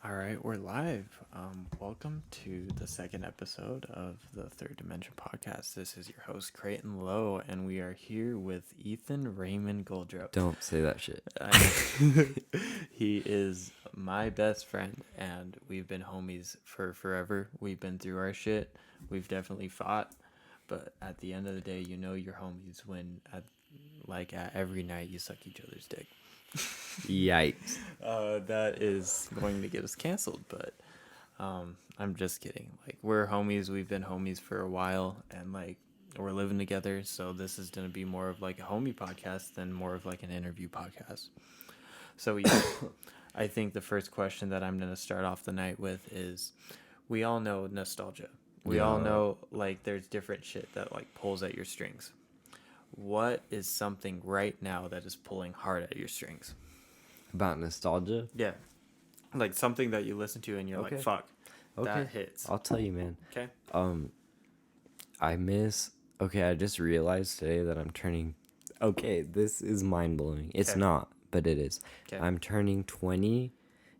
All right, we're live. Welcome to the second episode of the Third Dimension podcast. This is your host, Creighton Lowe, and we are here with Ethan Raymond Goldrup. Don't say that shit. He is my best friend, and we've been homies for forever. We've been through our shit. We've definitely fought, but at the end of the day, you know you're homies when, every night, you suck each other's dick. Yikes. That is going to get us canceled, but I'm just kidding. Like, we're homies. We've been homies for a while, and we're living together. So this is going to be more of like a homie podcast than more of like an interview podcast. So yeah, I think the first question that I'm going to start off the night with is, we all know nostalgia. We all know like there's different shit that like pulls at your strings. What is something right now that is pulling hard at your strings? About nostalgia? Yeah. Like something that you listen to and you're like, fuck, that hits. I'll tell you, man. Okay. I just realized today that I'm turning. Okay, this is mind blowing. It's not, but it is. Okay. I'm turning 20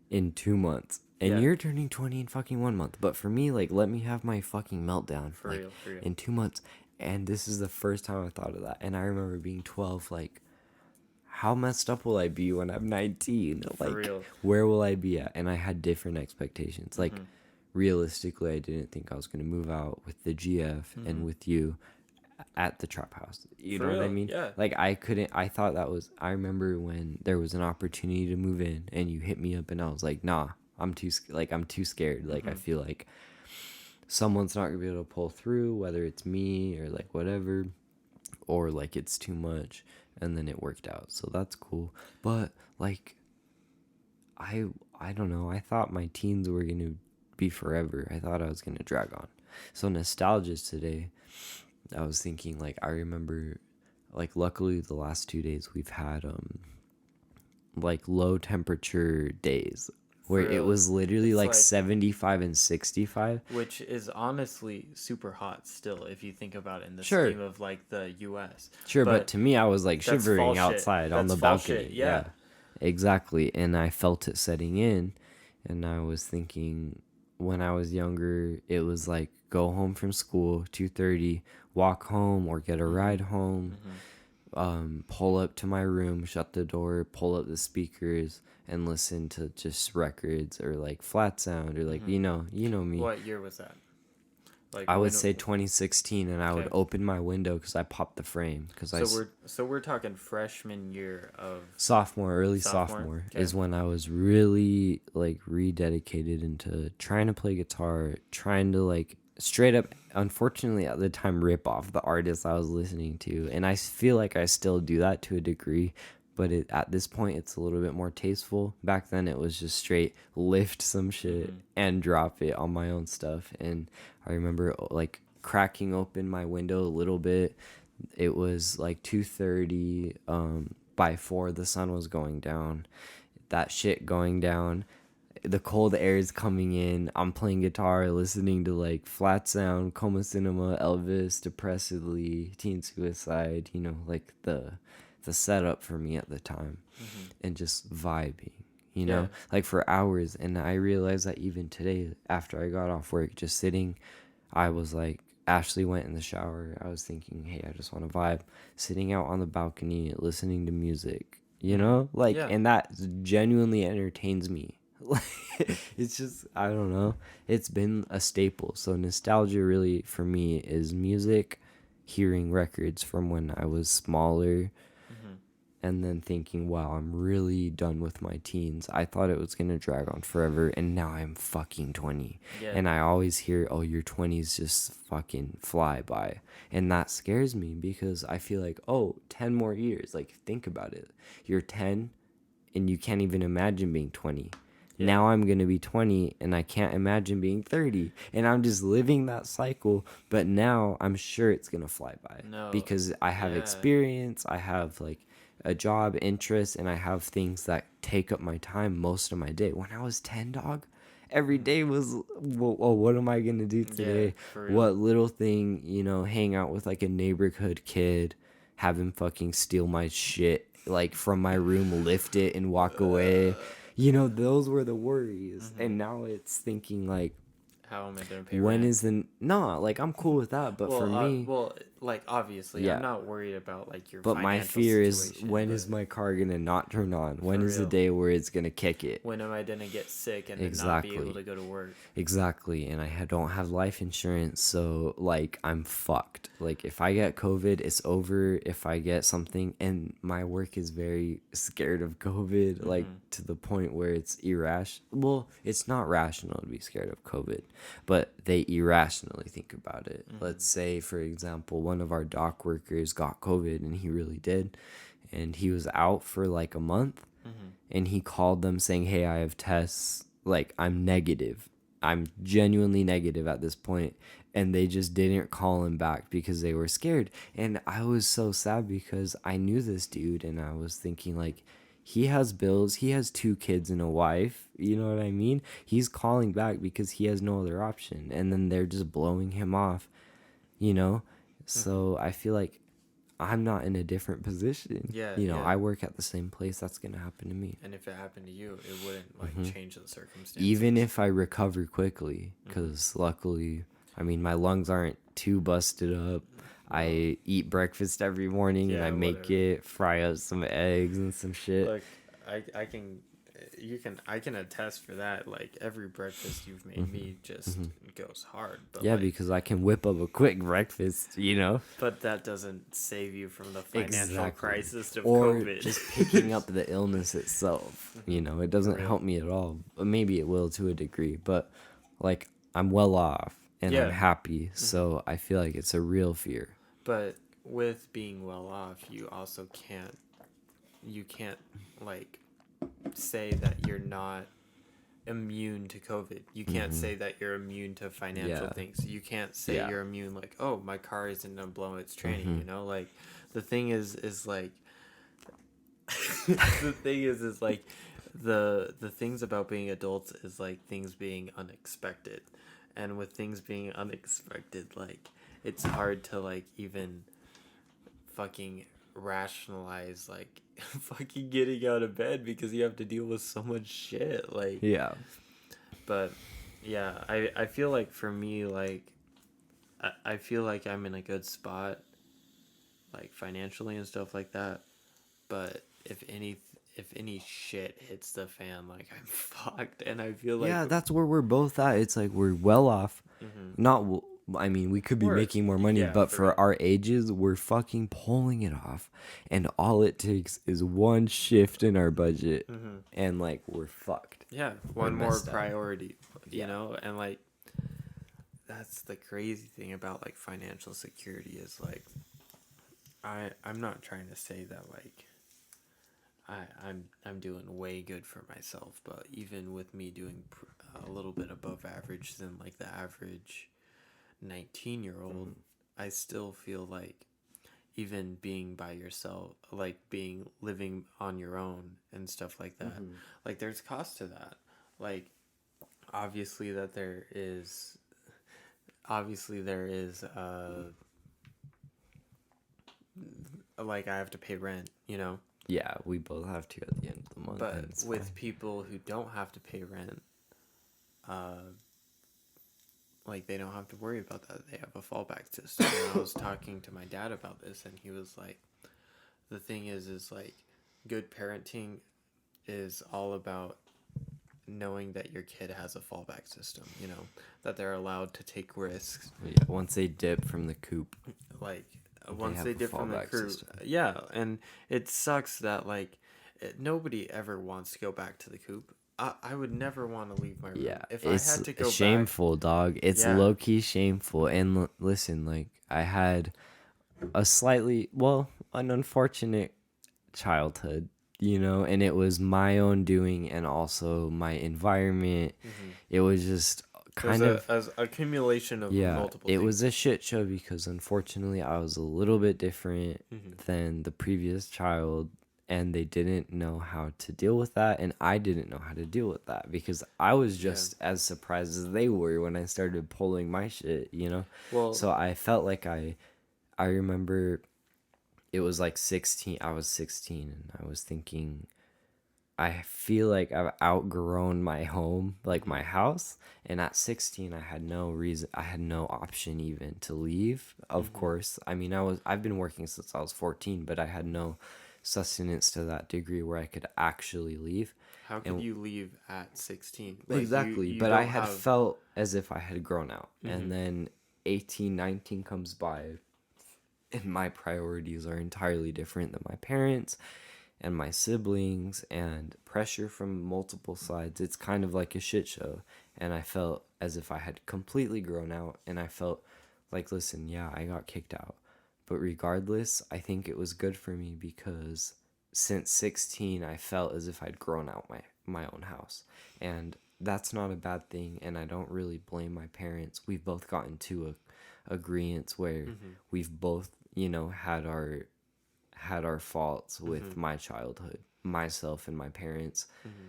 in 2 months. And you're turning 20 in fucking 1 month. But for me, like, let me have my fucking meltdown. For real. In 2 months. And this is the first time I thought of that. And I remember being 12, like, how messed up will I be when I'm 19? Like, For real. where will I be at? And I had different expectations. Like, realistically, I didn't think I was going to move out with the GF and with you at the trap house. You know what I mean? Yeah. Like, I thought that was, I remember when there was an opportunity to move in and you hit me up and I was like, nah, I'm too scared. Like, I feel like someone's not going to be able to pull through, whether it's me or like whatever, or like it's too much. And then it worked out, so that's cool. But like, I don't know. I thought my teens were gonna be forever. I thought I was gonna drag on. So nostalgia today. I was thinking, like, I remember, like, luckily the last 2 days we've had like low temperature days where it was literally like 75 and 65, which is honestly super hot still if you think about it in the Sure. scheme of like the US. Sure, but to me I was like that's shivering fall outside shit. on That's the fall balcony. shit, yeah. Exactly. And I felt it setting in, and I was thinking, when I was younger, it was like go home from school 2:30, walk home or get a ride home, pull up to my room, shut the door, pull up the speakers, and listen to just records or like flat sound or like you know me. What year was that? Like, I would say 2016, and I would Okay. open my window because I popped the frame So we're talking freshman year of early Sophomore? sophomore Okay. is when I was really like rededicated into trying to play guitar, trying to like straight up, unfortunately at the time, rip off the artists I was listening to. And I feel like I still do that to a degree, but at this point it's a little bit more tasteful. Back then it was just straight lift some shit and drop it on my own stuff. And I remember like cracking open my window a little bit. It was like 2:30. By 4 the sun was going down. That shit going down. The cold air is coming in. I'm playing guitar, listening to like Flat Sound, Coma Cinema, Elvis, Depressedly, Teen Suicide. You know, like the setup for me at the time, and just vibing. You know, like for hours. And I realized that even today, after I got off work, just sitting, I was like, Ashley went in the shower. I was thinking, hey, I just want to vibe, sitting out on the balcony, listening to music, you know, like, and that genuinely entertains me. It's just, I don't know. It's been a staple. So nostalgia really for me is music, hearing records from when I was smaller, and then thinking, wow, I'm really done with my teens. I thought it was going to drag on forever, and now I'm fucking 20. Yeah. And I always hear, oh, your 20s just fucking fly by. And that scares me because I feel like, 10 more years. Like, think about it. You're 10, and you can't even imagine being 20. Yeah. Now I'm going to be 20, and I can't imagine being 30. And I'm just living that cycle. But now I'm sure it's going to fly by. No. Because I have experience. I have, like, a job, interest, and I have things that take up my time most of my day. When I was 10, dog, every day was, well, what am I going to do today? What little thing, you know, hang out with like a neighborhood kid, have him fucking steal my shit, like from my room, lift it and walk away. You know, those were the worries. Mm-hmm. And now it's thinking like, How am I gonna pay when rent? is the no, like I'm cool with that, but for me, Well, like obviously, I'm yeah. not worried about like your But my financial fear is, situation. when But is my car gonna not turn on? When for is the real, day where it's gonna kick it? when am I gonna get sick and then not be able Exactly. to go to work? Exactly. And don't have life insurance, so like I'm fucked. Like if I get COVID, it's over. If I get something, and my work is very scared of COVID, like Mm-hmm. to the point where it's irrational. Well, it's not rational to be scared of COVID, but they irrationally think about it. Mm-hmm. Let's say, for example, one of our dock workers got COVID, and he really did, and he was out for like a month, Mm-hmm. and he called them saying, "Hey, I have tests. Like, I'm negative. I'm genuinely negative at this point." And they just didn't call him back because they were scared. And I was so sad because I knew this dude, and I was thinking, like, he has bills. He has 2 kids and a wife. You know what I mean? He's calling back because he has no other option. And then they're just blowing him off, you know? Mm-hmm. So I feel like I'm not in a different position. Yeah, You know, yeah. I work at the same place. That's going to happen to me. And if it happened to you, it wouldn't like Mhm. change the circumstances. Even if I recover quickly, Mm-hmm. because luckily, I mean, my lungs aren't too busted up. Well, I eat breakfast every morning, and yeah, I make whatever. it, fry up some eggs and some shit. Look, I can, I can attest for that. Like every breakfast you've made me just goes hard. But Yeah, like, because I can whip up a quick breakfast, you know? but that doesn't save you from the financial Exactly. crisis of Or COVID. just picking up the illness itself. You know, it doesn't real. help me at all. Maybe it will to a degree, but like I'm well off and I'm Yeah. happy. So I feel like it's a real fear. But with being well off, you also can't. You can't like say that you're not immune to COVID. You can't say that you're immune to financial Yeah. things. You can't say Yeah. you're immune like, oh, my car isn't gonna blow its tranny, you know? Like the thing is like the thing is like the things about being adults is like things being unexpected. And with things being unexpected, like it's hard to like even fucking rationalize like fucking getting out of bed because you have to deal with so much shit like. Yeah. But yeah, I feel like for me, like I feel like I'm in a good spot, like financially and stuff like that. But if any shit hits the fan, like I'm fucked, and I feel like Yeah, that's where we're both at. It's like we're well off. Not, I mean, we could be We're- making more money, yeah, but for for real. our ages, we're fucking pulling it off. And all it takes is one shift in our budget, and like we're fucked. yeah, We're one more messed up. priority, you Yeah. know, and like that's the crazy thing about like financial security is like I'm not trying to say that like I'm doing way good for myself, but even with me doing a little bit above average than like the average 19-year-old, I still feel like even being by yourself, like being living on your own and stuff like that, like there's cost to that. Like obviously that there is like I have to pay rent, you know. Yeah, we both have to at the end of the month. and But it's with fine. people who don't have to pay rent, like they don't have to worry about that. They have a fallback system. And I was talking to my dad about this, and he was like, "The thing is like, good parenting is all about knowing that your kid has a fallback system. You know, that they're allowed to take risks. Yeah, once they dip from the coop, Like once have they a dip from the fallback crew, system. yeah. And it sucks that like nobody ever wants to go back to the coop. I would never want to leave my room. yeah, If it's I had to go shameful, dog. It's Yeah. low key shameful. And listen, like I had a slightly, well, an unfortunate childhood, you know, and it was my own doing and also my environment. It was just kind of as accumulation of yeah, multiple it things. was a shit show because unfortunately I was a little bit different than the previous child, and they didn't know how to deal with that, and I didn't know how to deal with that because I was just as surprised as they were when I started pulling my shit, you know. Well, So I felt like I remember it was like 16, I was 16, and I was thinking I feel like I've outgrown my home, like my house. And at 16, I had no option even to leave. Of Mm-hmm. course, I mean, I've been working since I was 14, but I had no sustenance to that degree where I could actually leave. How could And you leave at 16? Like exactly, you but I don't had have. felt as if I had grown out. Mm-hmm. And then 18, 19 comes by, and my priorities are entirely different than my parents and my siblings, and pressure from multiple sides. It's kind of like a shit show. And I felt as if I had completely grown out. And I felt like, listen, yeah, I got kicked out. But regardless, I think it was good for me because since 16, I felt as if I'd grown out my own house. And that's not a bad thing. And I don't really blame my parents. We've both gotten to a agreement where Mm-hmm. we've both, had our faults with Mm-hmm. my childhood, myself and my parents. Mm-hmm.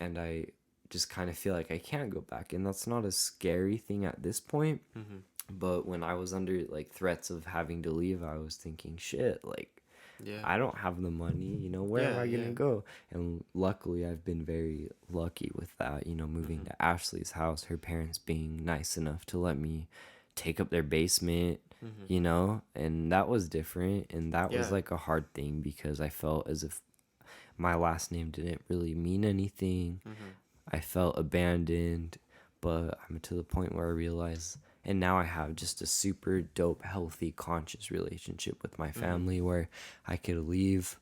And I just kind of feel like I can't go back. And that's not a scary thing at this point. Mm-hmm. But when I was under like threats of having to leave, I was thinking, shit, like Yeah. I don't have the money, where am Yeah. I Yeah. gonna go? And luckily, I've been very lucky with that, moving Mm-hmm. to Ashley's house, her parents being nice enough to let me take up their basement, Mm-hmm. and that was different. And that was Yeah. like a hard thing because I felt as if my last name didn't really mean anything. Mm-hmm. I felt abandoned, but I'm to the point where I realize, and now I have just a super dope, healthy, conscious relationship with my Mm-hmm. family where I could leave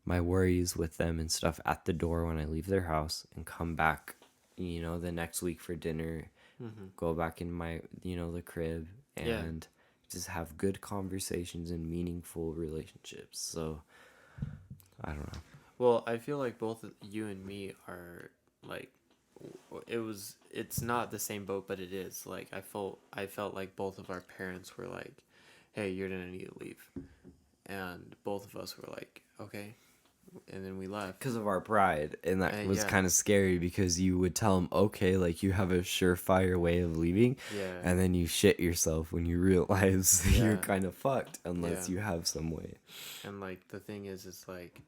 my worries with them and stuff at the door when I leave their house and come back, the next week for dinner, Mm-hmm. go back in my, the crib Yeah. and just have good conversations and meaningful relationships. So I don't know. Well, I feel like both you and me are like it's not the same boat, but it is. Like I felt like both of our parents were like, "Hey, you're going to need to leave." And both of us were like, "Okay." And then we left. Because of our pride, and that was Yeah. kind of scary because you would tell them, okay, like you have a surefire way of leaving, Yeah. and then you shit yourself when you realize you're Yeah. kind of fucked Yeah. unless you have some way. And like the thing is it's like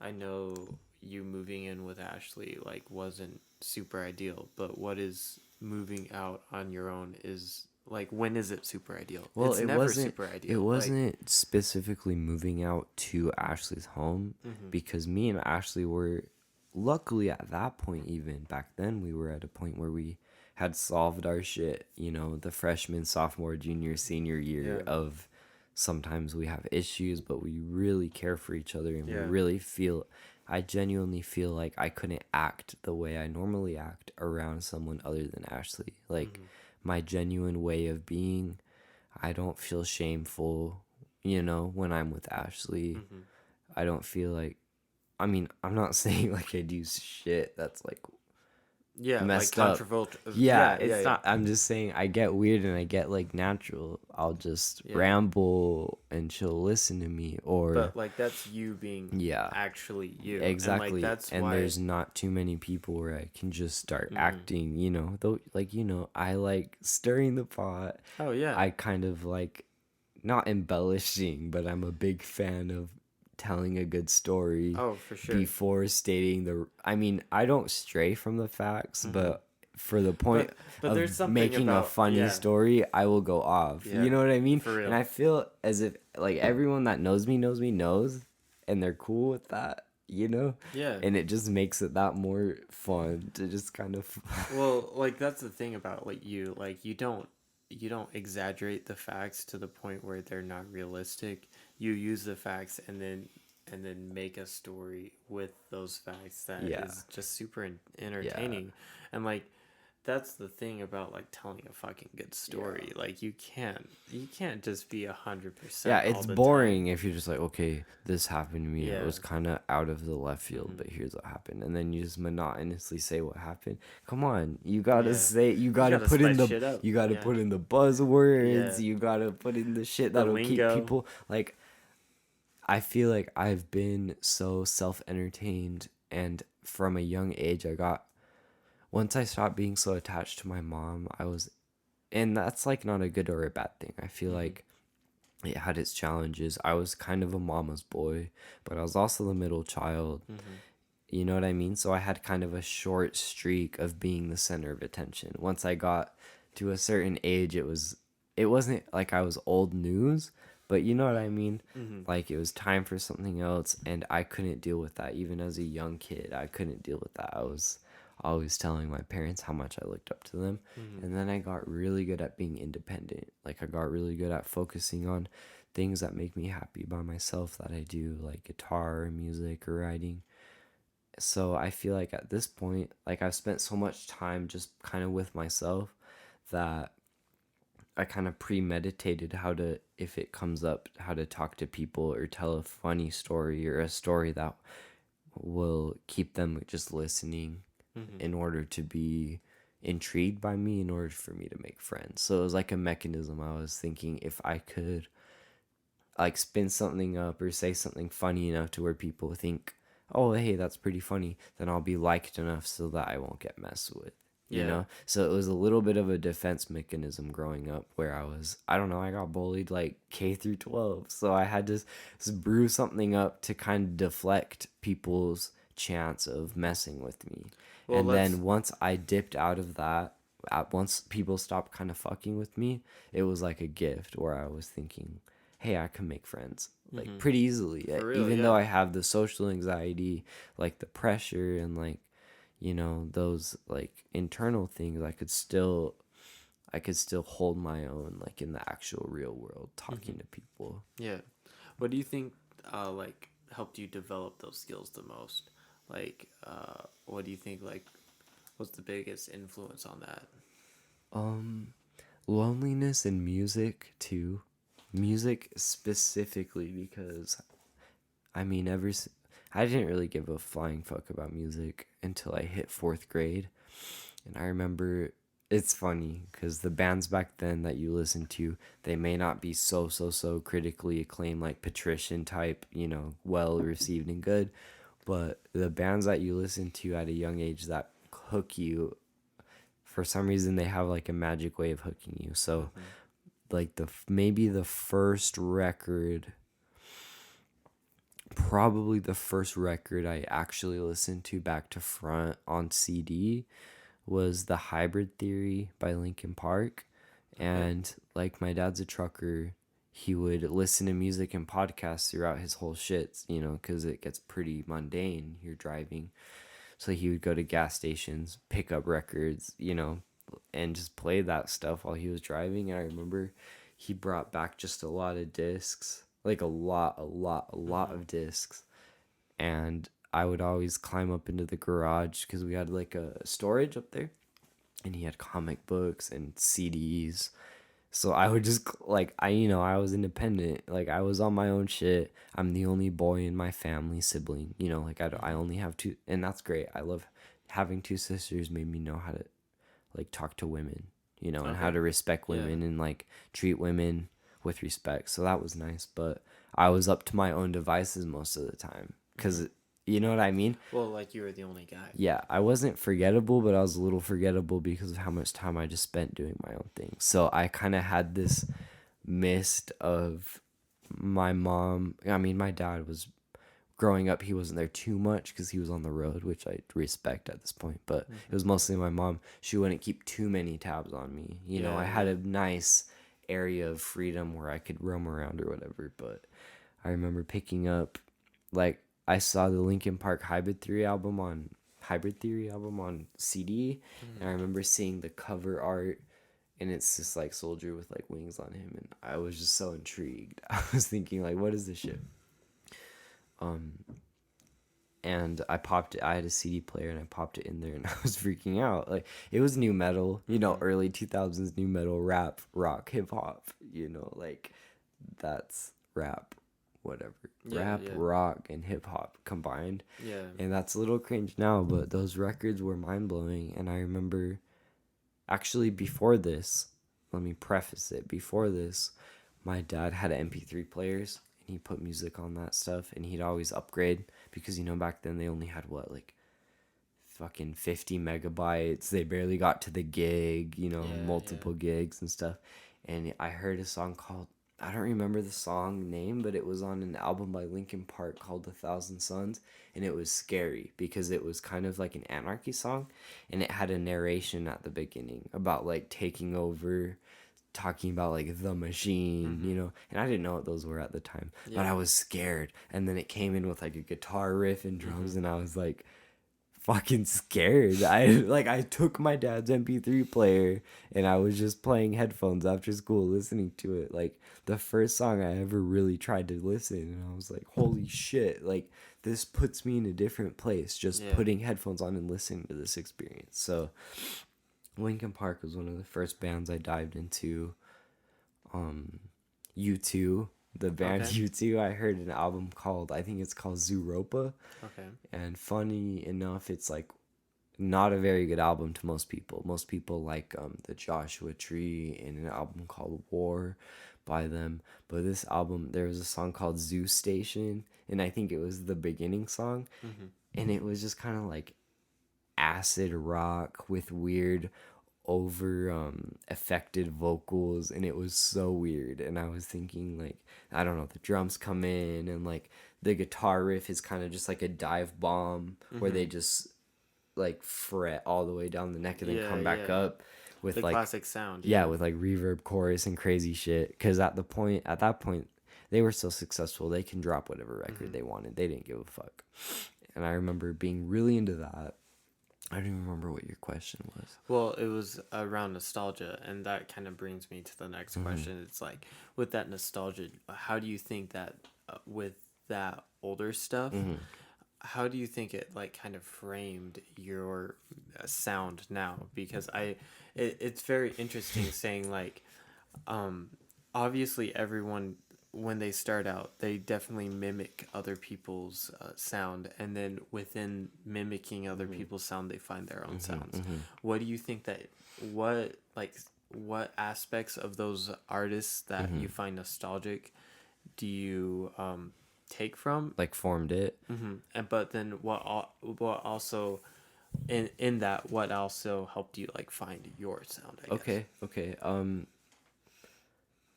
I know you moving in with Ashley like wasn't super ideal, but what is moving out on your own is like when is it super ideal? Well, It's never super ideal. it Like, wasn't specifically moving out to Ashley's home mm-hmm. because me and Ashley were, luckily at that point, even back then, we were at a point where we had solved our shit, the freshman, sophomore, junior, senior year Yeah. of sometimes we have issues, but we really care for each other and we Yeah. really feel, I genuinely feel like I couldn't act the way I normally act around someone other than Ashley. Like, Mm-hmm. my genuine way of being, I don't feel shameful, when I'm with Ashley. Mm-hmm. I don't feel like, I mean, I'm not saying like I do shit that's like Yeah, like messed up. controversial. Yeah, Yeah, it's yeah. not, I'm just saying I get weird and I get like natural. I'll just Yeah. ramble and she'll listen to me, or But like that's you being yeah, actually you. exactly. And like that's And why there's not too many people where I can just start Mhm. acting, though, like, I like stirring the pot. Oh yeah. I kind of like not embellishing, but I'm a big fan of telling a good story Oh, for sure. before stating I mean, I don't stray from the facts, but for the point But there's of something making a about funny yeah. story, I will go off. Yeah, You know what I mean? for real. And I feel as if like everyone that knows me knows, and they're cool with that, Yeah. And it just makes it that more fun to just kind of Well, like that's the thing about like you don't exaggerate the facts to the point where they're not realistic. You use the facts and then make a story with those facts that Yeah. is just super entertaining. And like that's the thing about like telling a fucking good story. Like you can't just be 100%. Yeah, all it's the boring time. if you're just like, okay, this happened to me. Yeah. It was kind of out of the left field, but here's what happened. And then you just monotonously say what happened. Come on, you gotta Yeah. you gotta gotta put in spice shit up. you gotta Yeah. put in the buzzwords. Yeah. You gotta put in the shit The that'll keep lingo. people like. I feel like I've been so self-entertained, and from a young age, once I stopped being so attached to my mom, and that's like not a good or a bad thing. I feel like it had its challenges. I was kind of a mama's boy, but I was also the middle child. You know what I mean? So I had kind of a short streak of being the center of attention. Once I got to a certain age, it wasn't like I was old news, but you know what I mean? Mm-hmm. Like it was time for something else and I couldn't deal with that. Even as a young kid, I couldn't deal with that. I was always telling my parents how much I looked up to them. Mm-hmm. And then I got really good at being independent. Like I got really good at focusing on things that make me happy by myself that I do, like guitar or music or writing. So I feel like at this point, like I've spent so much time just kind of with myself that I kind of premeditated how to, if it comes up, how to talk to people or tell a funny story or a story that will keep them just listening Mm-hmm. in order to be intrigued by me, in order for me to make friends. So it was like a mechanism. I was thinking if I could like spin something up or say something funny enough to where people think, oh, hey, that's pretty funny, then I'll be liked enough so that I won't get messed with, you Yeah. know? So it was a little bit of a defense mechanism growing up where I don't know, I got bullied like K through 12. So I had to brew something up to kind of deflect people's chance of messing with me. Well, And let's. then once I dipped out of that, once people stopped kind of fucking with me, it was like a gift where I was thinking, hey, I can make friends like Mm-hmm. pretty easily. For real, Even though yeah. I have the social anxiety, like the pressure and like, you know, those like internal things, I could still hold my own like in the actual real world Mm-hmm. talking to people. Yeah. What do you think, like, helped you develop those skills the most? Like, what do you think, like, was the biggest influence on that? Um Loneliness and music too. Music specifically because I mean I didn't really give a flying fuck about music until I hit 4th grade. And I remember it's funny because the bands back then that you listen to, they may not be so critically acclaimed like patrician type, you know, well received and good. But the bands that you listen to at a young age that hook you, for some reason they have like a magic way of hooking you. So Mm-hmm. like maybe the first record, probably the first record I actually listened to back to front on CD was The Hybrid Theory by Linkin Park. Okay. And like my dad's a trucker, he would listen to music and podcasts throughout his whole shit, you know, because it gets pretty mundane. You're driving. So he would go to gas stations, pick up records, you know, and just play that stuff while he was driving. And I remember he brought back just a lot of discs, like a lot Mm-hmm. of discs. And I would always climb up into the garage because we had like a storage up there and he had comic books and CDs. So I would just like you know, I was independent. Like I was on my own shit. I'm the only boy in my family, sibling. You know, like I Mm-hmm. only have two, and that's great. I love having two sisters. Made me know how to like talk to women, you know, and how Okay. to respect Yeah. women and like treat women with respect. So that was nice. But I was up to my own devices most of the time Mm-hmm. because you know what I mean. Well, like, you were the only guy. Yeah, I wasn't forgettable, but I was a little forgettable because of how much time I just spent doing my own thing. So I kind of had this mist of my mom. I mean, my dad was growing up, he wasn't there too much because he was on the road, which I respect at this point. But it Mm-hmm. was mostly my mom. She wouldn't keep too many tabs on me. You know, Yeah, I had yeah. a nice area of freedom where I could roam around or whatever. But I remember picking up, like, I saw the Linkin Park Hybrid Theory album on CD, and Mm-hmm. I remember seeing the cover art, and it's this like soldier with like wings on him, and I was just so intrigued. I was thinking like, what is this shit? Um, and I had a CD player, and I popped it in there, and I was freaking out. Like it was new metal, you know, Mm-hmm. early 2000s new metal, rap, rock, hip hop, you know, like that's rap, whatever. Yeah, Rap, yeah. rock, and hip hop combined. Yeah. And that's a little cringe now, but those records were mind blowing. And I remember actually before this, let me preface it. Before this, my dad had MP3 players and he put music on that stuff and he'd always upgrade because, you know, back then they only had what, like fucking 50 megabytes. They barely got to the gig, you know, Yeah, yeah. multiple gigs and stuff. And I heard a song called I don't remember the song name, but it was on an album by Linkin Park called A Thousand Suns, and it was scary because it was kind of like an anarchy song, and it had a narration at the beginning about like taking over, talking about like the machine, Mm-hmm. and I didn't know what those were at the time, but Yeah. I was scared. And then it came in with like a guitar riff and Mm-hmm. drums, and I was like fucking scared. I took my dad's MP3 player and I was just playing headphones after school listening to it. Like the first song I ever really tried to listen, and I was like, holy shit, like this puts me in a different place just Yeah. putting headphones on and listening to this experience. So Linkin Park was one of the first bands I dived into. U2, the band Okay. U2, I heard an album called, I think it's called Zooropa. Okay. And funny enough, it's like not a very good album to most people. Most people like the Joshua Tree and an album called War by them. But this album, there was a song called Zoo Station, and I think it was the beginning song, Mm-hmm. and it was just kind of like acid rock with weird over affected vocals, and it was so weird. And I was thinking like, I don't know, the drums come in and like the guitar riff is kind of just like a dive bomb where Mm-hmm. they just like fret all the way down the neck and then Yeah. come back Yeah. up with The like, classic sound. yeah, Yeah. with like reverb chorus and crazy shit. Because at that point they were so successful they can drop whatever record Mm-hmm. they wanted. They didn't give a fuck. And I remember being really into that. I don't even remember what your question was. Well, it was around nostalgia, and that kind of brings me to the next question. It's like, with that nostalgia, how do you think that with that older stuff, how do you think it like kind of framed your sound now? Because it's very interesting saying like, um, obviously everyone when they start out they definitely mimic other people's sound, and then within mimicking other people's sound they find their own sounds. What do you think that what like what aspects of those artists that you find nostalgic do you take from? Like formed it. And but then what also in that what also helped you like find your sound, I guess. Okay.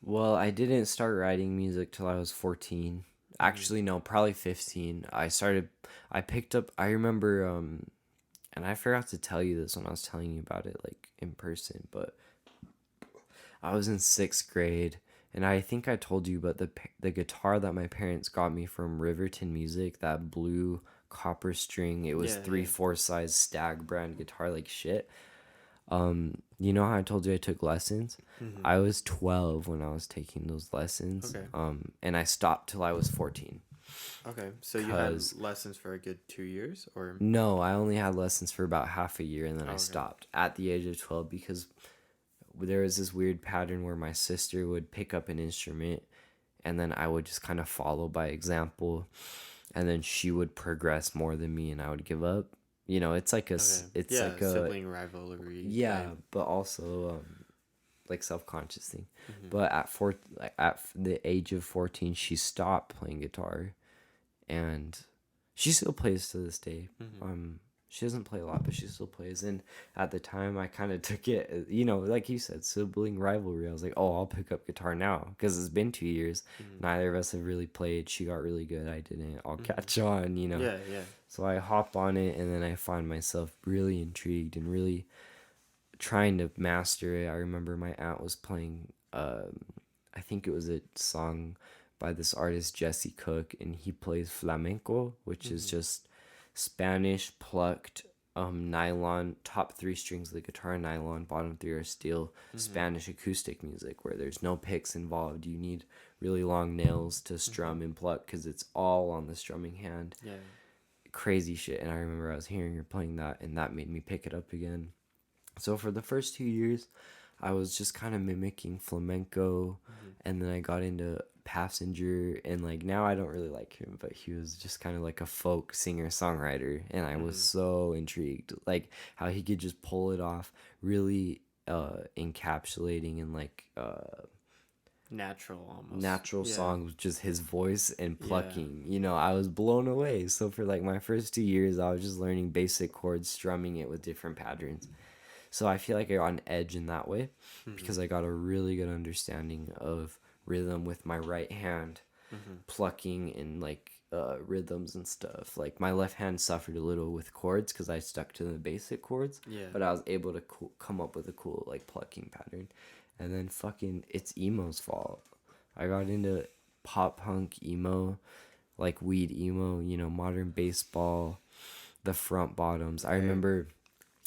Well, I didn't start writing music till I was 14. Actually, no, probably 15. I picked up, I remember, and I forgot to tell you this when I was telling you about it, like in person, but I was in sixth grade, and I think I told you, but the guitar that my parents got me from Riverton Music, that blue copper string, it was Yeah, yeah. 3/4 size Stag brand guitar, like shit. You know how I told you I took lessons? Mm-hmm. I was 12 when I was taking those lessons. Okay. And I stopped till I was 14. Okay, so you had Cause lessons for a good 2 years, or no, I only had lessons for about half a year and then oh, I okay, stopped at the age of 12 because there was this weird pattern where my sister would pick up an instrument and then I would just kind of follow by example, and then she would progress more than me and I would give up. It's like okay, it's yeah, like a, sibling rivalry. yeah, Kind. but also like self-conscious thing. Mm-hmm. But the age of 14 she stopped playing guitar, and she still plays to this day. Mm-hmm. She doesn't play a lot, but she still plays. And at the time I kind of took it, like you said, sibling rivalry. I was like, oh, I'll pick up guitar now because it's been 2 years. Mm-hmm. Neither of us have really played. She got really good, I didn't. I'll Mm-hmm. catch on. Yeah, yeah. So I hop on it, and then I find myself really intrigued and really trying to master it. I remember my aunt was playing, I think it was a song by this artist Jesse Cook, and he plays flamenco, which is Mm-hmm. just Spanish plucked nylon, top three strings of the guitar nylon, bottom three are steel, Mm-hmm. Spanish acoustic music where there's no picks involved. You need really long nails to strum and pluck because it's all on the strumming hand. Yeah. Crazy shit. And I remember I was hearing her playing that, and that made me pick it up again. So for the first 2 years, I was just kind of mimicking flamenco, Mm-hmm. and then I got into Passenger, and like now I don't really like him, but he was just kind of like a folk singer songwriter, and I was Mm-hmm. so intrigued, like how he could just pull it off, really encapsulating and like Natural almost. natural Yeah. songs with just his voice and Yeah. plucking. I was blown away. So for like my first 2 years, I was just learning basic chords, strumming it with different patterns. So I feel like I got an edge in that way Mm-hmm. because I got a really good understanding of rhythm with my right hand, plucking and like rhythms and stuff. Like my left hand suffered a little with chords because I stuck to the basic chords, Yeah. but I was able to come up with a cool like plucking pattern. And then fucking it's emo's fault. I got into pop punk emo, like weed emo, you know, modern baseball, the front bottoms. I remember.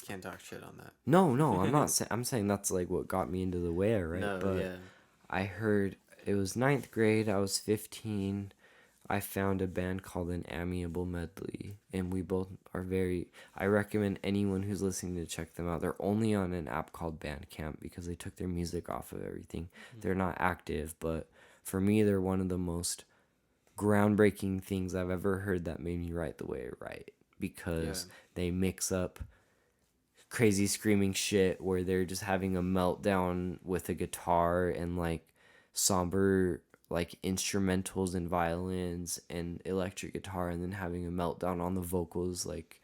Can't talk shit on that. No, I'm not saying. I'm saying that's like what got me into the way, right? No, But yeah. I heard it was ninth grade. I was 15. I found a band called an Amiable Medley, and we both are very. I recommend anyone who's listening to check them out. They're only on an app called Bandcamp because they took their music off of everything. They're not active, but for me, they're one of the most groundbreaking things I've ever heard that made me write the way I write because they mix up crazy screaming shit where they're just having a meltdown with a guitar and like somber like instrumentals and violins and electric guitar, and then having a meltdown on the vocals, like,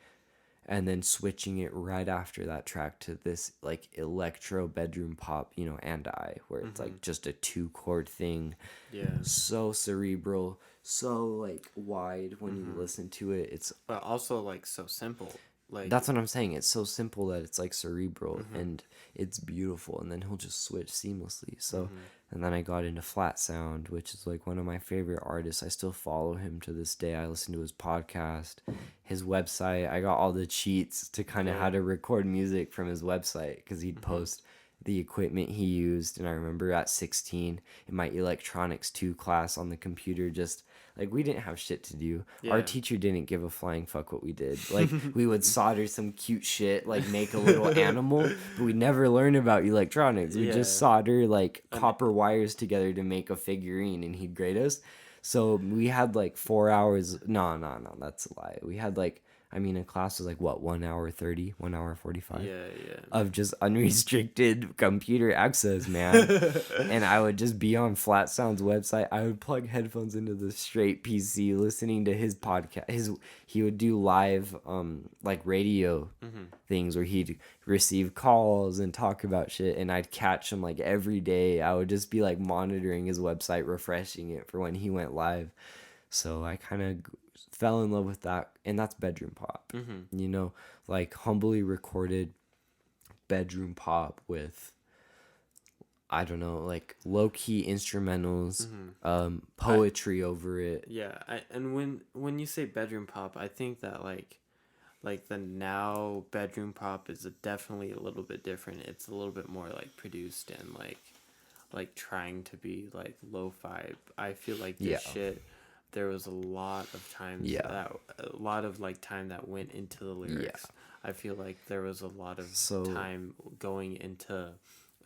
and then switching it right after that track to this like electro bedroom pop, you know, and I, where it's like just a 2 chord thing. Yeah. So cerebral, so like wide when you listen to it. It's But also like so simple. Like that's what I'm saying. It's so simple that it's like cerebral and it's beautiful. And then he'll just switch seamlessly. So, and then I got into Flat Sound, which is like one of my favorite artists. I still follow him to this day. I listen to his podcast, his website. I got all the cheats to kind of how to record music from his website because he'd post the equipment he used. And I remember at 16 in my electronics 2 class on the computer, just like we didn't have shit to do. Our Yeah. teacher didn't give a flying fuck what we did. Like we would solder some cute shit, like make a little animal, but we never learned about electronics. We just solder like copper wires together to make a figurine, and he'd grade us. So we had like 4 hours. No, that's a lie. We had like, I mean, a class was like what, 1 hour 30, 1 hour 45 yeah. of just unrestricted computer access, man. And I would just be on Flat Sound's website. I would plug headphones into the straight PC, listening to his podcast. He would do live like radio things where he'd receive calls and talk about shit, and I'd catch him like every day. I would just be like monitoring his website, refreshing it for when he went live. So I kind of fell in love with that, and that's bedroom pop. You know, like humbly recorded bedroom pop with, I don't know, like low key instrumentals, poetry over it. Yeah. And when you say bedroom pop, I think that like the now bedroom pop is definitely a little bit different. It's a little bit more like produced and like trying to be like lo-fi. I feel like this shit, there was a lot of times that a lot of like time that went into the lyrics. I feel like there was a lot of time going into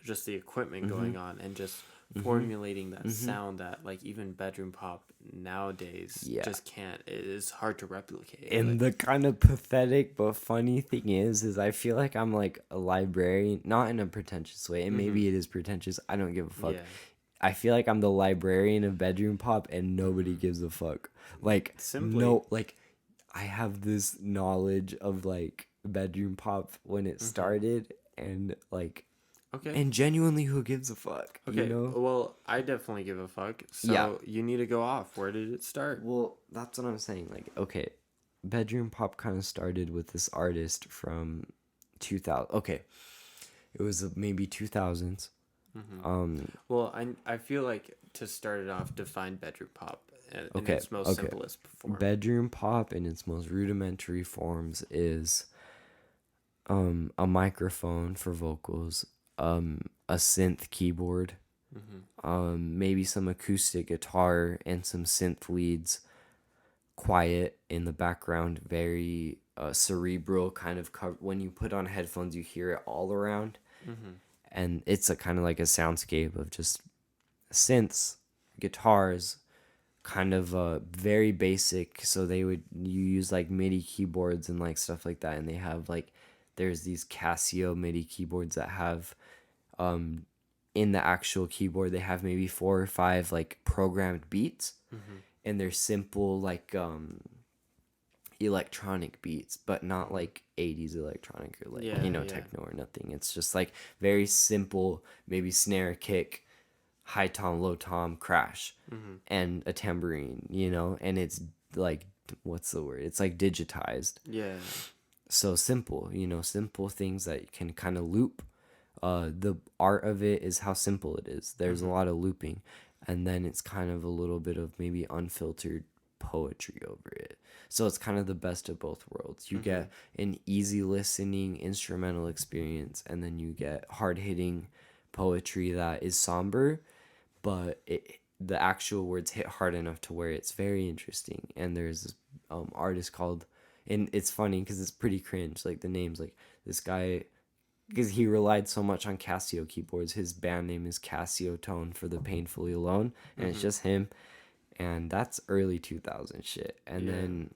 just the equipment going on and just formulating that sound that like even bedroom pop nowadays just can't. It is hard to replicate. And like, the kind of pathetic but funny thing is I feel like I'm like a librarian, not in a pretentious way, and maybe it is pretentious. I don't give a fuck. Yeah. I feel like I'm the librarian of bedroom pop, and nobody gives a fuck. Like like I have this knowledge of like bedroom pop when it started, and like, and genuinely, who gives a fuck? Okay, You know? well, I definitely give a fuck. So you need to go off. Where did it start? Well, that's what I'm saying. Like, okay, bedroom pop kind of started with this artist from 2000. Okay, it was maybe 2000s. Well, I feel like to start it off, define bedroom pop in its most simplest form. Bedroom pop in its most rudimentary forms is a microphone for vocals, a synth keyboard, maybe some acoustic guitar and some synth leads, quiet in the background, very cerebral kind of cover. When you put on headphones, you hear it all around, and it's a kind of like a soundscape of just synths, guitars, kind of very basic. So you use like MIDI keyboards and like stuff like that, and they have like, there's these Casio MIDI keyboards that have in the actual keyboard they have maybe 4 or 5 like programmed beats, and they're simple like electronic beats, but not like 80s electronic or like techno or nothing. It's just like very simple, maybe snare, kick, high tom, low tom, crash, Mm-hmm. and a tambourine, and it's like, what's the word? It's like digitized. Yeah. So simple, simple things that can kind of loop. The art of it is how simple it is. There's a Mm-hmm. lot of looping, and then it's kind of a little bit of maybe unfiltered poetry over it. So it's kind of the best of both worlds. You Mm-hmm. get an easy listening instrumental experience, and then you get hard hitting poetry that is somber, but the actual words hit hard enough to where it's very interesting. And there's this artist called, and it's funny because it's pretty cringe. Like the name's like this guy, because he relied so much on Casio keyboards. His band name is Casio Tone for the Painfully Alone, and it's Mm-hmm. just him. And that's early 2000 shit. And Yeah. then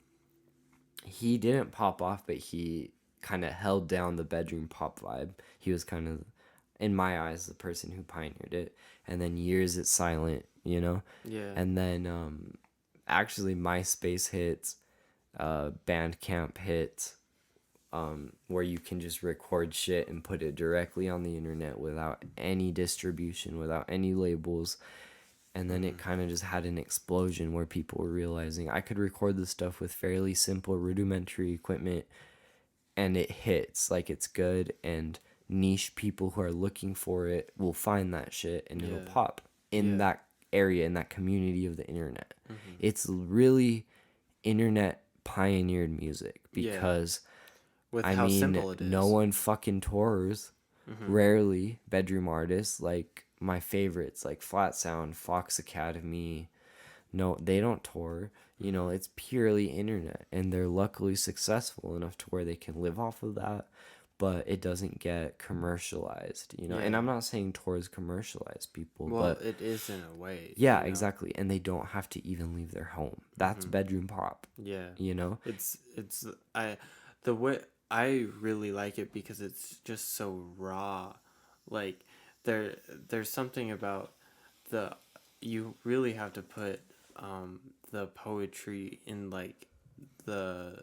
he didn't pop off, but he kind of held down the bedroom pop vibe. He was kind of, in my eyes, the person who pioneered it. And then Years It's Silent, Yeah. And then actually MySpace hits, Bandcamp hits, where you can just record shit and put it directly on the internet without any distribution, without any labels. And then Mm-hmm. it kind of just had an explosion where people were realizing I could record this stuff with fairly simple rudimentary equipment, and it hits, like it's good, and niche people who are looking for it will find that shit and it'll Yeah. pop in Yeah. that area, in that community of the internet. Mm-hmm. It's really internet pioneered music Yeah. because With I how mean, simple it no is. one fucking tours. Mm-hmm. Rarely bedroom artists. Like my favorites, like Flat Sound, Fox Academy. No, they don't tour. Mm-hmm. It's purely internet, and they're luckily successful enough to where they can live off of that. But it doesn't get commercialized. And Yeah. I'm not saying tours commercialize people, Well, but it is in a way, yeah, you know. exactly. And they don't have to even leave their home. That's Mm-hmm. bedroom pop. Yeah. You know? It's the way I really like it because it's just so raw. Like there there's something about the you really have to put the poetry in like the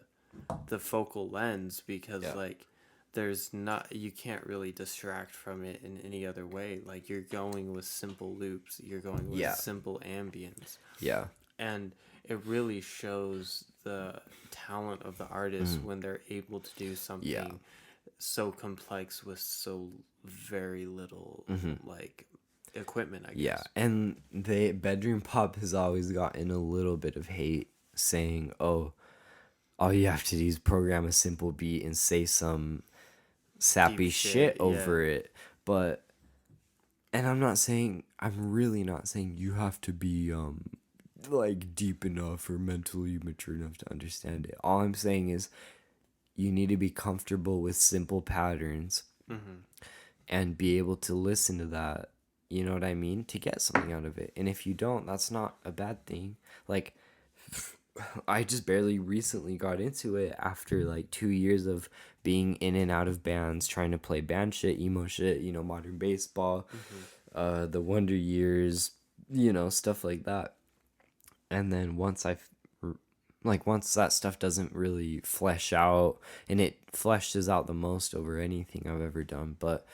the focal lens because Yeah. like there's not you can't really distract from it in any other way. Like you're going with simple loops, you're going with Yeah. simple ambience, Yeah. and it really shows the talent of the artist when they're able to do Yeah. something so complex with so very little like equipment, I Yeah, guess. and the bedroom pop has always gotten a little bit of hate, saying, "Oh, all you have to do is program a simple beat and say some Deep sappy shit shit, yeah. over it." But and I'm really not saying you have to be like deep enough or mentally mature enough to understand it. All I'm saying is you need to be comfortable with simple patterns Mm-hmm. and be able to listen to that, you know what I mean, to get something out of it. And if you don't, that's not a bad thing. Like I just barely recently got into it after like 2 years of being in and out of bands, trying to play band shit, emo shit, modern baseball, Mm-hmm. the Wonder Years, stuff like that. And then once that stuff doesn't really flesh out, and it fleshes out the most over anything I've ever done, but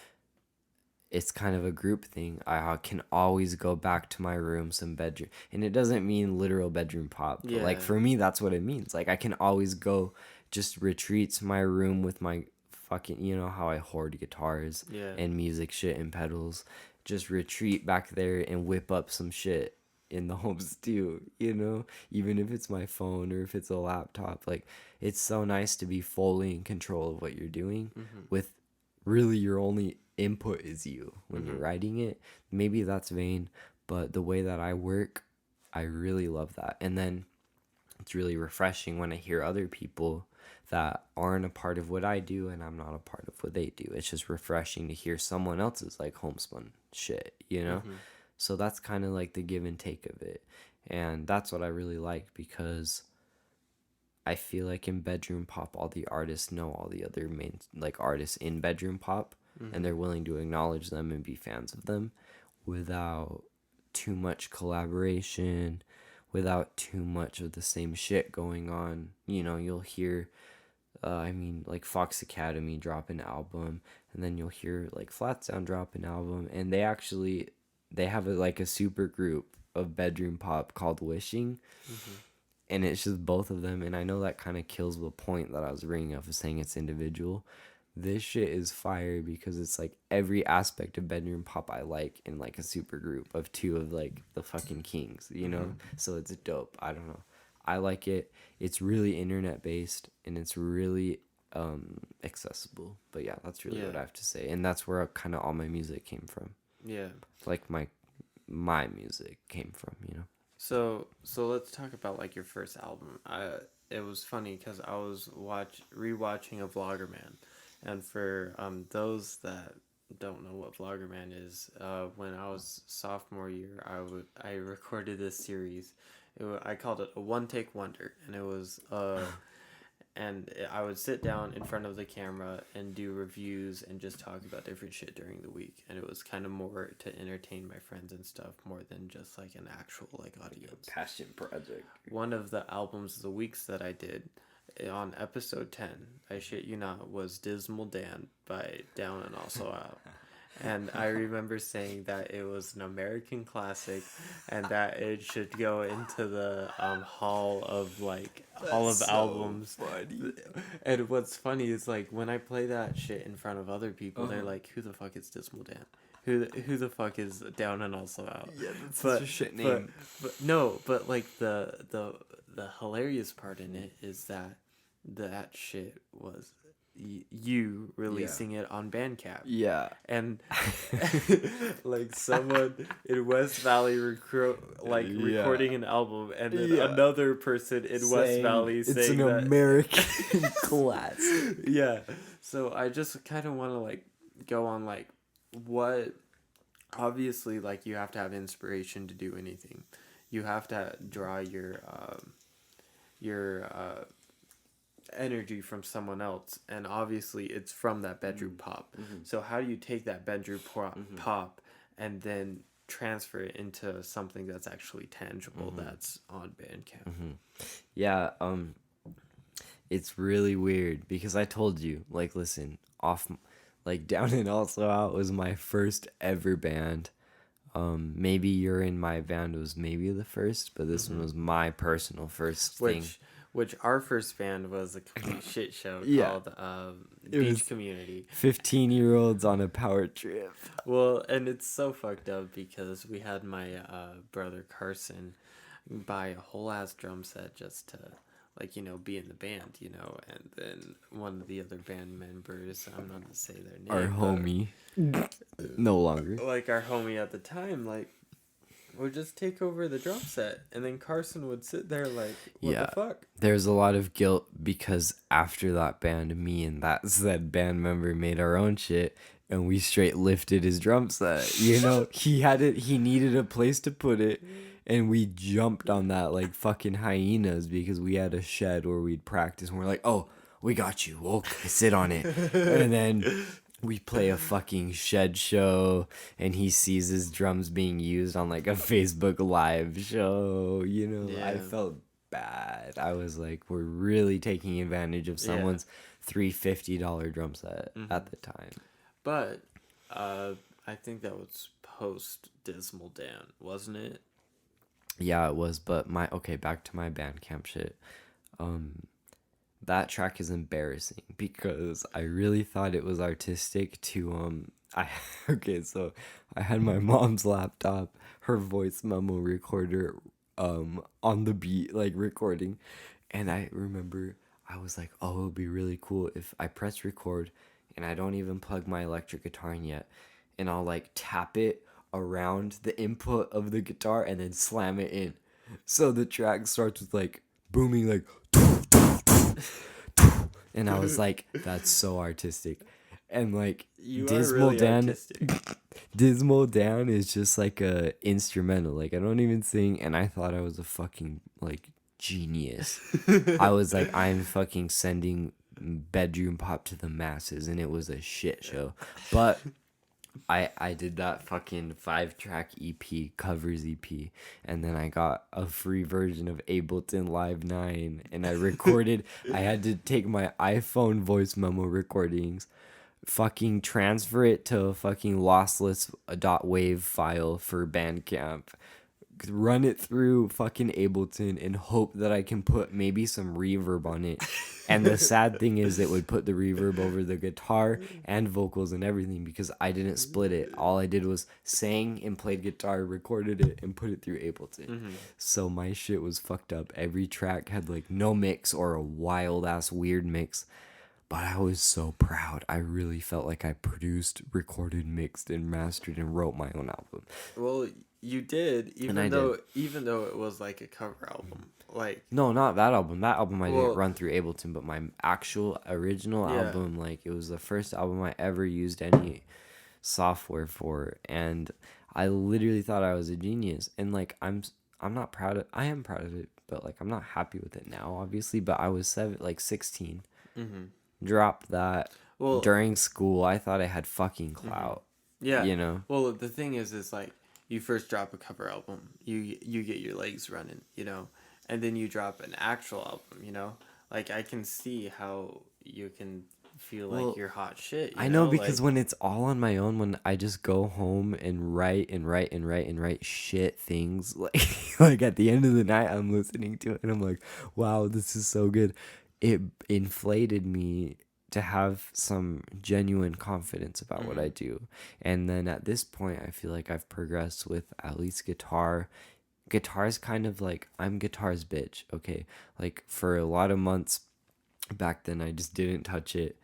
it's kind of a group thing. I can always go back to my room, some bedroom, and it doesn't mean literal bedroom pop, but like Yeah. for me, that's what it means. Like I can always go just retreat to my room with my fucking, how I hoard guitars Yeah. and music shit and pedals. Just retreat back there and whip up some shit in the home studio, even if it's my phone or if it's a laptop. Like it's so nice to be fully in control of what you're doing Mm-hmm. with really your only input is you when you're Mm-hmm. writing it. Maybe that's vain, but the way that I work, I really love that. And then it's really refreshing when I hear other people that aren't a part of what I do and I'm not a part of what they do. It's just refreshing to hear someone else's like homespun shit. Mm-hmm. So that's kind of like the give and take of it. And that's what I really like because I feel like in bedroom pop, all the artists know all the other main like artists in bedroom pop, and Mm-hmm. they're willing to acknowledge them and be fans of them without too much collaboration, without too much of the same shit going on. You'll hear, like Fox Academy drop an album, and then you'll hear like Flat Sound drop an album, and they have like a super group of bedroom pop called Wishing, Mm-hmm. and it's just both of them. And I know that kind of kills the point that I was bringing up of saying it's individual. This shit is fire because it's like every aspect of bedroom pop I like in like a super group of two of like the fucking kings, you know? Mm-hmm. So it's dope. I don't know. I like it. It's really internet based and it's really accessible. But yeah, that's really Yeah. what I have to say. And that's where kind of all my music came from. Yeah. Like my music came from, you know. So let's talk about like your first album. It was funny because I was rewatching a Vlogger Man, and for those that don't know what Vlogger Man is, when I was sophomore year, I recorded this series. I called it a one take wonder, and it was I would sit down in front of the camera and do reviews and just talk about different shit during the week. And it was kind of more to entertain my friends and stuff more than just like an actual like audience. Passion project. One of the albums of the weeks that I did on episode 10, I shit you not, was Dismal Dan by Down and Also Out. And I remember saying that it was an American classic, and that it should go into the hall of albums. Funny. And what's funny is like when I play that shit in front of other people, they're like, "Who the fuck is Dismal Dan? Who the fuck is Down and Also Out?" Yeah, that's But such a shit name. but no, but like the hilarious part in it is that shit was you releasing it on Bandcamp. Yeah. And like someone in West Valley Yeah. recording an album, and then Yeah. another person in West Valley it's saying an that American class. yeah. So I just kind of want to like go on like what obviously like you have to have inspiration to do anything. You have to draw your energy from someone else, and obviously it's from that bedroom pop. So how do you take that bedroom pop and then transfer it into something that's actually tangible that's on Bandcamp? Yeah, it's really weird because I told you, like, listen, like, Down and Also Out was my first ever band. Maybe You're in My Band was maybe the first, but this one was my personal first thing. Which our first band was a complete shit show Yeah. called It was Beach Community. 15-year-olds on a power trip. Well, and it's so fucked up because we had my brother Carson buy a whole ass drum set just to like be in the band, and then one of the other band members, I'm not gonna say their name, Our but, homie. No longer. like our homie at the time, like would just take over the drum set, and then Carson would sit there like, what Yeah. the fuck? There's a lot of guilt because after that band, me and that said band member made our own shit, and we straight lifted his drum set. You know, he needed a place to put it, and we jumped on that like fucking hyenas because we had a shed where we'd practice, and we're like, oh, we got you. We'll sit on it. And then we play a fucking shed show, and he sees his drums being used on like a Facebook Live show. You know, I Yeah. felt bad. I was like, we're really taking advantage of someone's $350 drum set at the time. But I think that was post Dismal Dan, wasn't it? Yeah, it was. But back to my Bandcamp shit. That track is embarrassing because I really thought it was artistic to so I had my mom's laptop, her voice memo recorder on the beat, like recording, and I remember I was like, oh, it would be really cool if I press record and I don't even plug my electric guitar in yet, and I'll like tap it around the input of the guitar and then slam it in. So the track starts with like booming like and I was like, that's so artistic. And like You are Dismal really Dan artistic. Dismal Dan is just like a instrumental. Like I don't even sing, and I thought I was a fucking like genius. I was like, I'm fucking sending bedroom pop to the masses, and it was a shit show. But I did that fucking 5-track EP, covers EP, and then I got a free version of Ableton Live 9, and I recorded. I had to take my iPhone voice memo recordings, fucking transfer it to a fucking lossless .wave file for Bandcamp, run it through fucking Ableton, and hope that I can put maybe some reverb on it. And the sad thing is, it would put the reverb over the guitar and vocals and everything because I didn't split it. All I did was sang and played guitar, recorded it, and put it through Ableton. So my shit was fucked up. Every track had like no mix or a wild ass weird mix. But I was so proud. I really felt like I produced, recorded, mixed, and mastered and wrote my own album. Well, you did, And I even though it was like a cover album. Like, No, not that album. That album I didn't well, run through Ableton, but my actual original yeah. album, like it was the first album I ever used any software for, and I literally thought I was a genius. And like I'm not proud of. I am proud of it, but like I'm not happy with it now, obviously. But I was 16, dropped that Well, during school. I thought I had fucking clout, yeah. you know. Well, the thing is like you first drop a cover album, you get your legs running, you know, and then you drop an actual album, you know. Like I can see how you can feel like Well, you're hot shit. I know, Like, because when it's all on my own, when I just go home and write and write and write and write shit things, like like at the end of the night, I'm listening to it and I'm like, wow, this is so good. It inflated me to have some genuine confidence about what I do. And then at this point, I feel like I've progressed with at least guitar. Guitar's kind of like, I'm guitar's bitch, okay? Like for a lot of months back then, I just didn't touch it.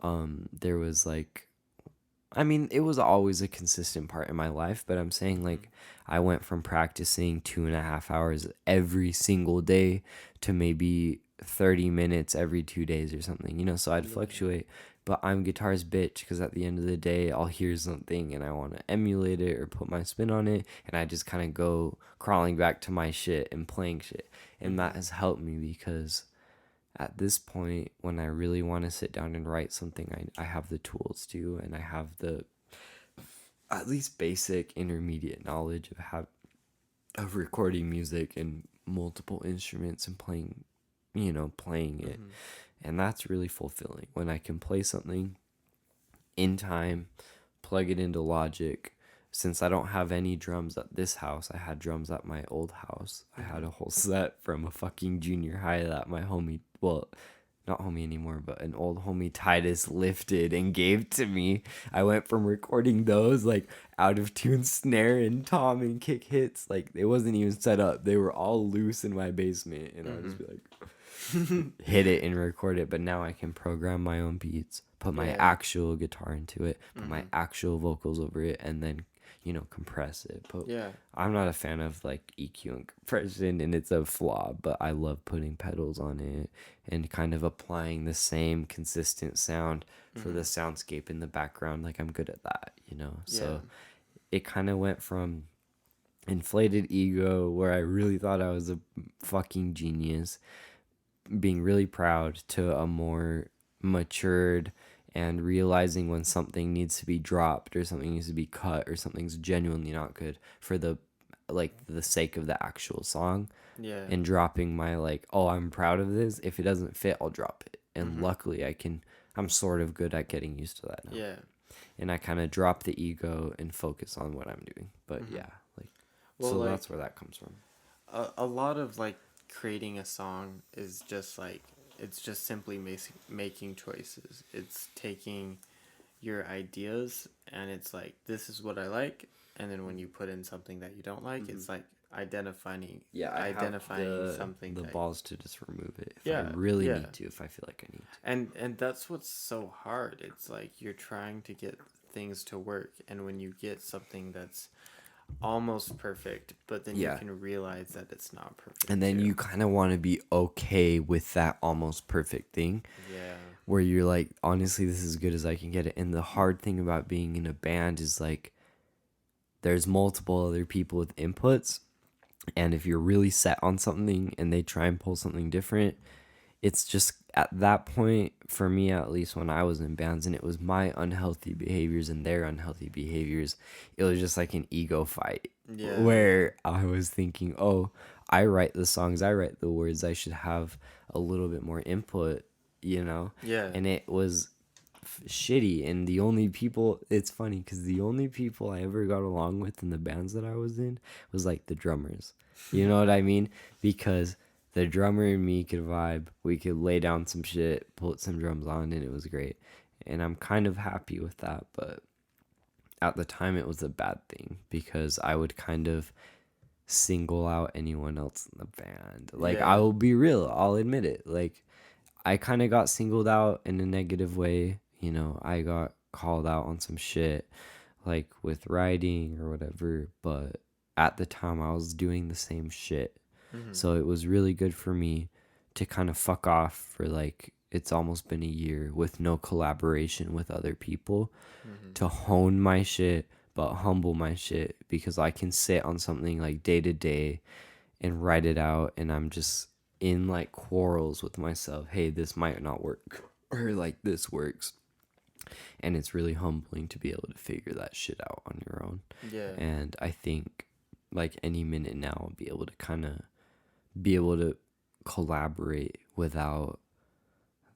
There was like, I mean, it was always a consistent part in my life, but I'm saying like I went from practicing 2.5 hours every single day to maybe 30 minutes every 2 days or something, you know, so I'd fluctuate. But I'm guitar's bitch because at the end of the day, I'll hear something and I want to emulate it or put my spin on it, and I just kind of go crawling back to my shit and playing shit. And that has helped me because at this point, when I really want to sit down and write something, I have the tools to, and I have the at least basic intermediate knowledge of recording music and multiple instruments and playing, playing it. And that's really fulfilling when I can play something in time, plug it into Logic. Since I don't have any drums at this house, I had drums at my old house. I had a whole set from a fucking junior high that my homie, well, not homie anymore, but an old homie Titus lifted and gave to me. I went from recording those like out of tune snare and tom and kick hits. Like it wasn't even set up. They were all loose in my basement, and I would just be like, hit it and record it. But now I can program my own beats, put my actual guitar into it, put my actual vocals over it, and then compress it. But I'm not a fan of like EQ and compression, and it's a flaw, but I love putting pedals on it and kind of applying the same consistent sound for the soundscape in the background. Like I'm good at that, so it kind of went from inflated ego where I really thought I was a fucking genius, being really proud, to a more matured and realizing when something needs to be dropped or something needs to be cut or something's genuinely not good for the sake of the actual song. And dropping my like, oh, I'm proud of this. If it doesn't fit, I'll drop it. And luckily I'm sort of good at getting used to that now. And I kind of drop the ego and focus on what I'm doing. But so that's where that comes from. A lot of like creating a song is just like, it's just simply making choices. It's taking your ideas and it's like, this is what I like, and then when you put in something that you don't like, it's like identifying something, the balls to just remove it if I really need to, if I feel like I need to. And that's what's so hard. It's like you're trying to get things to work, and when you get something that's almost perfect, but then you can realize that it's not perfect, and then you kind of want to be okay with that almost perfect thing, where you're like, honestly, this is as good as I can get it. And the hard thing about being in a band is like there's multiple other people with inputs, and if you're really set on something and they try and pull something different, it's just at that point, for me at least, when I was in bands and it was my unhealthy behaviors and their unhealthy behaviors, it was just like an ego fight where I was thinking, oh, I write the songs, I write the words, I should have a little bit more input, and it was shitty. And the only people, it's funny because the only people I ever got along with in the bands that I was in was like the drummers. You know what I mean? Because the drummer and me could vibe. We could lay down some shit, put some drums on, and it was great. And I'm kind of happy with that. But at the time, it was a bad thing because I would kind of single out anyone else in the band. Like, I Yeah. will be real, I'll admit it. Like, I kind of got singled out in a negative way. You know, I got called out on some shit, like with writing or whatever. But at the time, I was doing the same shit. Mhm. So it was really good for me to kind of fuck off for like, it's almost been a year with no collaboration with other people Mhm. to hone my shit, but humble my shit because I can sit on something like day to day and write it out, and I'm just in like quarrels with myself. Hey, this might not work, or like this works, and it's really humbling to be able to figure that shit out on your own. Yeah. And I think like any minute now, I'll be able to kind of be able to collaborate without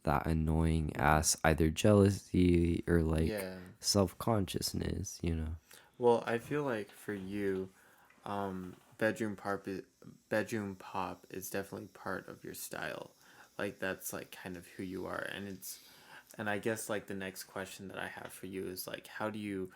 that annoying ass either jealousy or like Yeah. self-consciousness, you know. Well, I feel like for you, bedroom pop is definitely part of your style. Like that's like kind of who you are, and I guess like the next question that I have for you is like how do you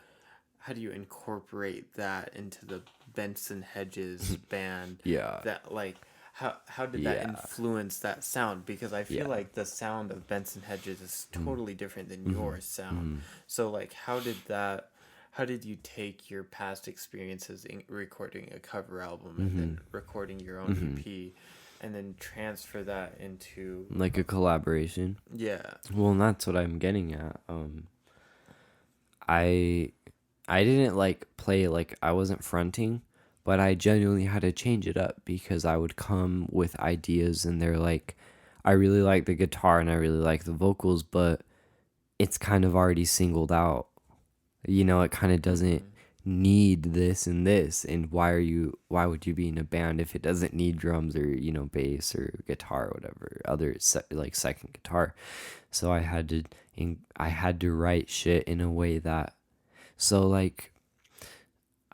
incorporate that into the Benson Hedges band? Yeah. That like how did that Yeah. influence that sound? Because I feel Yeah. like the sound of Benson Hedges is Mm. totally different than Mm-hmm. your sound. Mm-hmm. So like how did you take your past experiences in recording a cover album and Mm-hmm. then recording your own Mm-hmm. EP and then transfer that into Like a collaboration. yeah. Well, and that's what I'm getting at. I I didn't like play like I wasn't fronting, but I genuinely had to change it up because I would come with ideas and they're like, I really like the guitar and I really like the vocals, but it's kind of already singled out. You know, it kind of doesn't Mhm. need this and this. And why would you be in a band if it doesn't need drums or, you know, bass or guitar or whatever, other like second guitar. So I had to write shit in a way that, so like,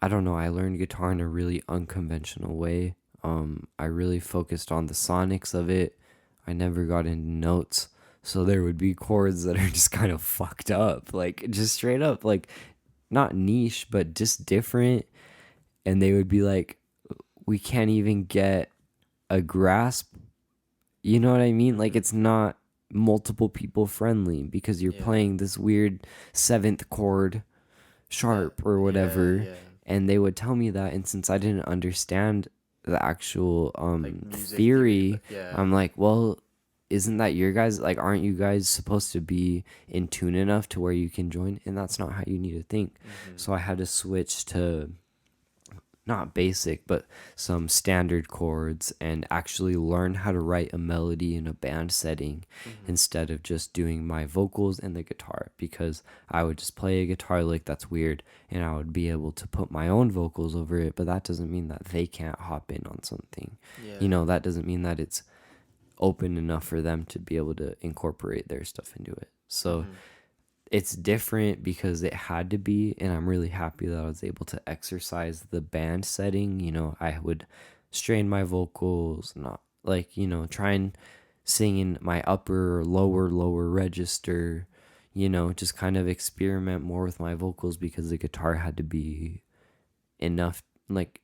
I don't know, I learned guitar in a really unconventional way. I really focused on the sonics of it. I never got into notes. So there would be chords that are just kind of fucked up, like just straight up, like not niche, but just different. And they would be like, we can't even get a grasp. You know what I mean? Like it's not multiple people friendly because you're Yeah. playing this weird seventh chord That sharp or yeah, whatever. yeah. And they would tell me that. And since I didn't understand the actual Like music theory, theory, yeah. I'm like, well, isn't that your guys? Like, aren't you guys supposed to be in tune enough to where you can join? And that's not how you need to think. Mhm. So I had to switch to not basic, but some standard chords and actually learn how to write a melody in a band setting Mhm. instead of just doing my vocals and the guitar, because I would just play a guitar lick that's weird and I would be able to put my own vocals over it, but that doesn't mean that they can't hop in on something. You Yeah. know, that doesn't mean that it's open enough for them to be able to incorporate their stuff into it. So Mhm. it's different because it had to be, and I'm really happy that I was able to exercise the band setting. You know, I would strain my vocals, not like, you know, try and sing in my upper or lower register, you know, just kind of experiment more with my vocals because the guitar had to be enough, like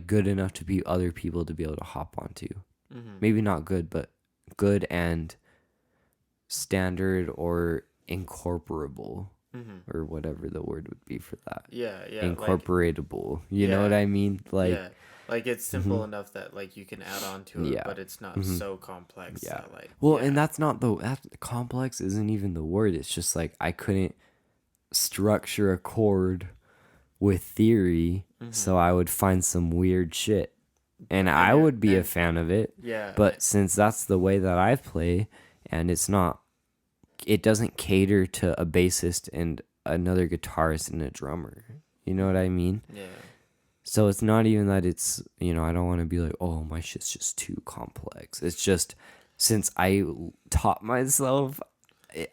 good enough to be other people to be able to hop onto. Mhm. Maybe not good, but good and standard or incorporable, Mhm. or whatever the word would be for that. Yeah, yeah, like Incorporatable. You know what yeah, I mean? Like, yeah. Like it's hmm, simple enough that like you can add on to it, yeah. but it's not Hmm. so complex Yeah. that like Well, and yeah. that's not that complex isn't even the word. It's just like I couldn't structure a chord with theory, so Mhm. I would find some weird shit. And And I you're would be a and fan of it, yeah, but since that's the way that I play and it doesn't cater to a bassist and another guitarist and a drummer. You know what I mean? yeah. So it's not even that it's, you know, I don't want to be like, oh, my shit's just too complex. It's just since I taught myself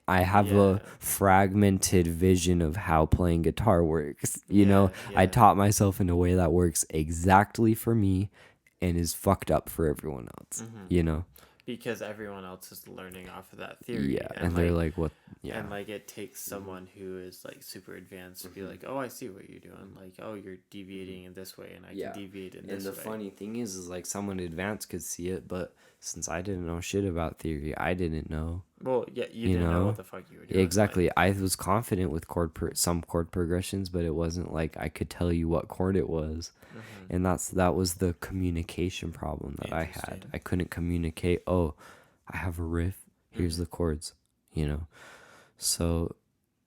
I have a Yeah. fragmented vision of how playing guitar works. You know, Yeah. I Yeah. taught myself in a way that works exactly for me and is fucked up for everyone else, Hmm. you know? Because everyone else is learning off of that Yeah. theory, And they're like, what? Yeah. and like it takes someone who is like super advanced to be like, oh, I see what you're doing, like, oh, you're deviating in this way and I can Yeah. deviate in And this the way. funny thing is like someone advanced could see it, but since I didn't know shit about theory, I didn't know, Well, yeah, you you didn't know what know? the fuck you were doing, like. Exactly. I was confident with some chord progressions, but it wasn't like I could tell you what chord it was. Hmm. And that was the communication problem that I had. Interesting. I couldn't communicate, "Oh, I have a riff. Here's Hmm. the chords." You know. So,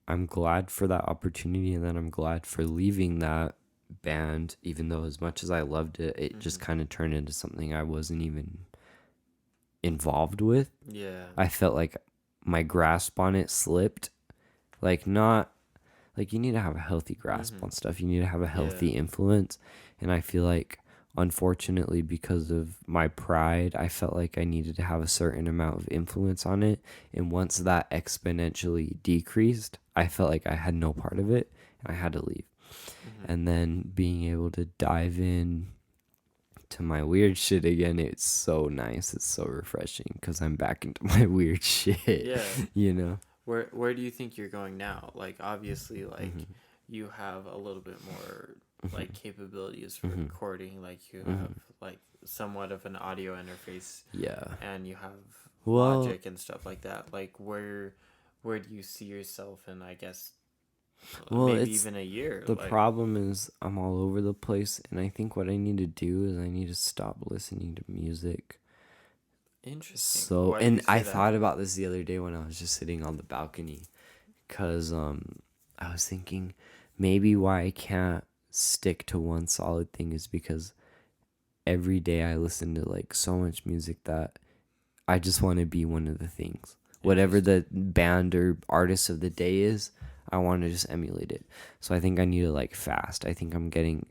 I'm glad for that opportunity, and then I'm glad for leaving that band, even though as much as I loved it, it just Hmm. kind of turned into something I wasn't even involved with. Yeah. I felt like my grasp on it slipped. Like, not like you need to have a healthy grasp Hmm. on stuff. You need to have a Yeah. healthy influence. And I feel like, unfortunately, because of my pride, I felt like I needed to have a certain amount of influence on it. And once that exponentially decreased, I felt like I had no part of it and I had to leave. Hmm. And then being able to dive in to my weird shit again, it's so nice. It's so refreshing because I'm back into my weird shit, Yeah. you know? Where do you think you're going now? Like, obviously, like, Hmm. you have a little bit more like Hmm. capabilities for Hmm. recording, like you have Hmm. like somewhat of an audio interface, Yeah. and you have Well, logic and stuff like that. Like, where do you see yourself in, I guess, well, maybe it's even a year? the Like, problem is I'm all over the place, and I think what I need to do is I need to stop listening to music. interesting. So, Why do you and I say that? thought about this the other day when I was just sitting on the balcony, cause I was thinking maybe why I can't stick to one solid thing is because every day I listen to like so much music that I just want to be one of the things. Whatever Interesting. the band or artist of the day is, I want to just emulate it. So I think I need to like fast. I think I'm getting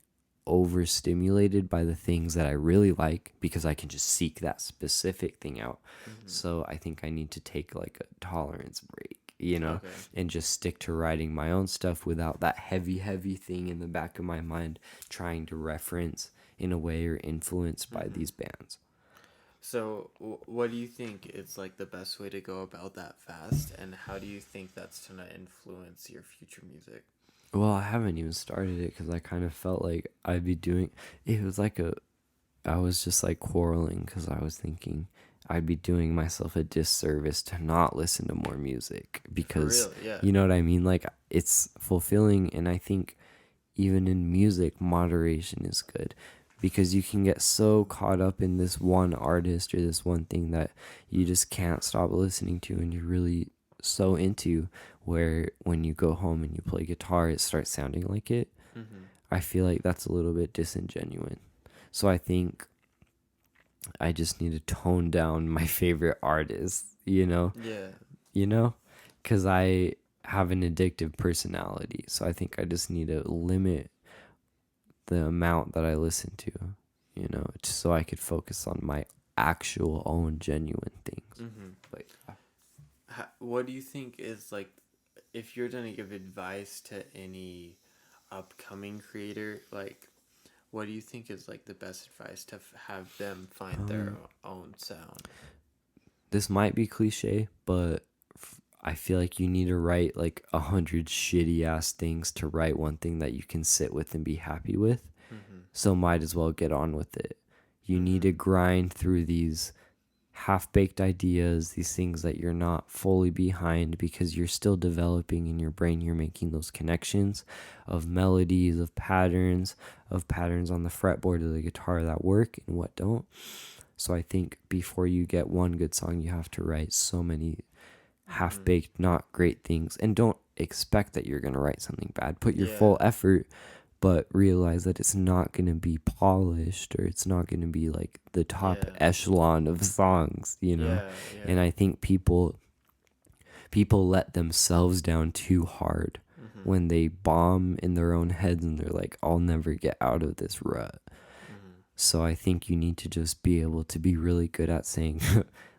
overstimulated by the things that I really like because I can just seek that specific thing out. Hmm. So I think I need to take like a tolerance break, you know, Okay. and just stick to writing my own stuff without that heavy thing in the back of my mind trying to reference in a way or influenced by Hmm. these bands. So, what do you think is like the best way to go about that fast, and how do you think that's gonna influence your future music? Well, I haven't even started it because I kind of felt like I'd be doing it was like I was just like quarreling because I was thinking I'd be doing myself a disservice to not listen to more music For because real, yeah. you know what I mean? Like it's fulfilling, and I think even in music, moderation is good because you can get so caught up in this one artist or this one thing that you just can't stop listening to and you're really so into where when you go home and you play guitar it starts sounding like it. Hmm. I feel like that's a little bit disingenuous. So I think I just need to tone down my favorite artists, Yeah. you know, because I have an addictive personality. So I think I just need to limit the amount that I listen to, just so I could focus on my actual own genuine things. Hmm. But What do you think is like, if you're gonna give advice to any upcoming creator, like, what do you think is like the best advice to have them find their um, own sound? this might be cliche, but I feel like you need to write like 100 shitty ass things to write one thing that you can sit with and be happy with. Hmm. So might as well get on with it. You need Hmm. to grind through these half baked ideas, these things that you're not fully behind because you're still developing in your brain. You're making those connections of melodies, of patterns on the fretboard of the guitar that work and what don't. So I think before you get one good song, you have to write so many half Hmm. baked, not great things. And don't expect that you're going to write something bad. Put your Yeah. full effort, but realize that it's not going to be polished or it's not going to be like the top Yeah. echelon of songs. Yeah. And Yeah. I think people let themselves down too hard Hmm. when they bomb in their own heads and they're like, I'll never get out of this rut. Hmm. So I think you need to just be able to be really good at saying,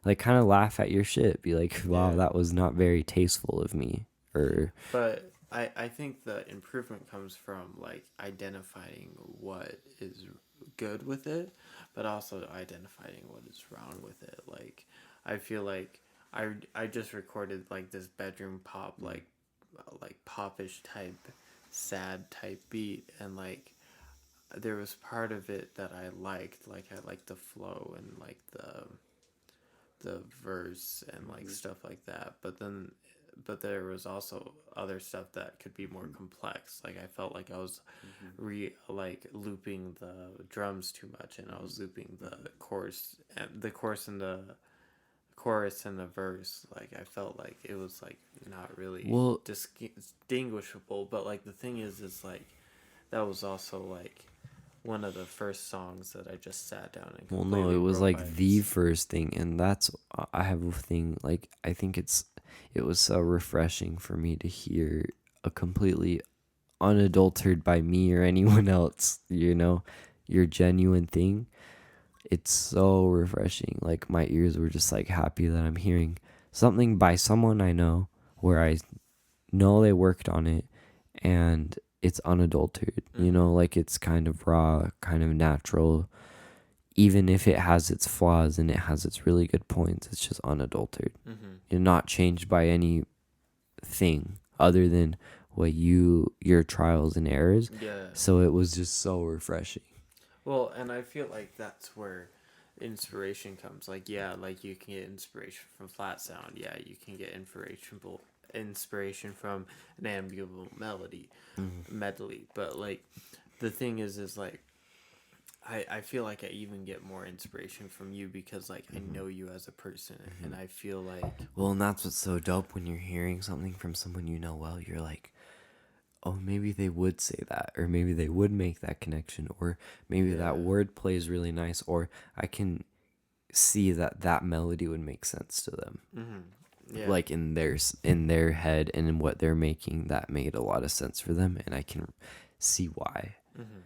like, kind of laugh at your shit. Be like, wow, Yeah. that was not very tasteful of me. Or, But I think the improvement comes from like identifying what is good with it, but also identifying what is wrong with it. Like I feel like I just recorded like this bedroom pop like popish type sad type beat, and like there was part of it that I liked, like I liked the flow and like the verse and like stuff like that. But there was also other stuff that could be more complex. Like I felt like I was looping the drums too much, and I was looping the chorus and the verse. Like I felt like it was like not really well, distinguishable. But like the thing is like that was also like one of the first songs that I just sat down and well, no, it completely was wrote like by. the first thing. And that's, I have a thing, like, I think it was so refreshing for me to hear a completely unadulterated by me or anyone else, your genuine thing. It's so refreshing. Like, my ears were just like happy that I'm hearing something by someone I know, where I know they worked on it, and it's unadulterated, Mm-hmm. like it's kind of raw, kind of natural. Even if it has its flaws and it has its really good points, it's just unadulterated. Mm-hmm. You're not changed by anything other than your trials and errors. Yeah. So it was just so refreshing. Well, and I feel like that's where inspiration comes. Like, yeah, like you can get inspiration from flat sound. Yeah, you can get inspiration from an ambiguous medley. But like, the thing is like I feel like I even get more inspiration from you because like I know you as a person, and I feel like Well, and that's what's so dope when you're hearing something from someone you know well. You're like, oh, maybe they would say that, or maybe they would make that connection, or maybe yeah. that word plays really nice, or I can see that that melody would make sense to them, Mm-hmm. Yeah. like in their head and in what they're making, that made a lot of sense for them, and I can see why. Mm-hmm.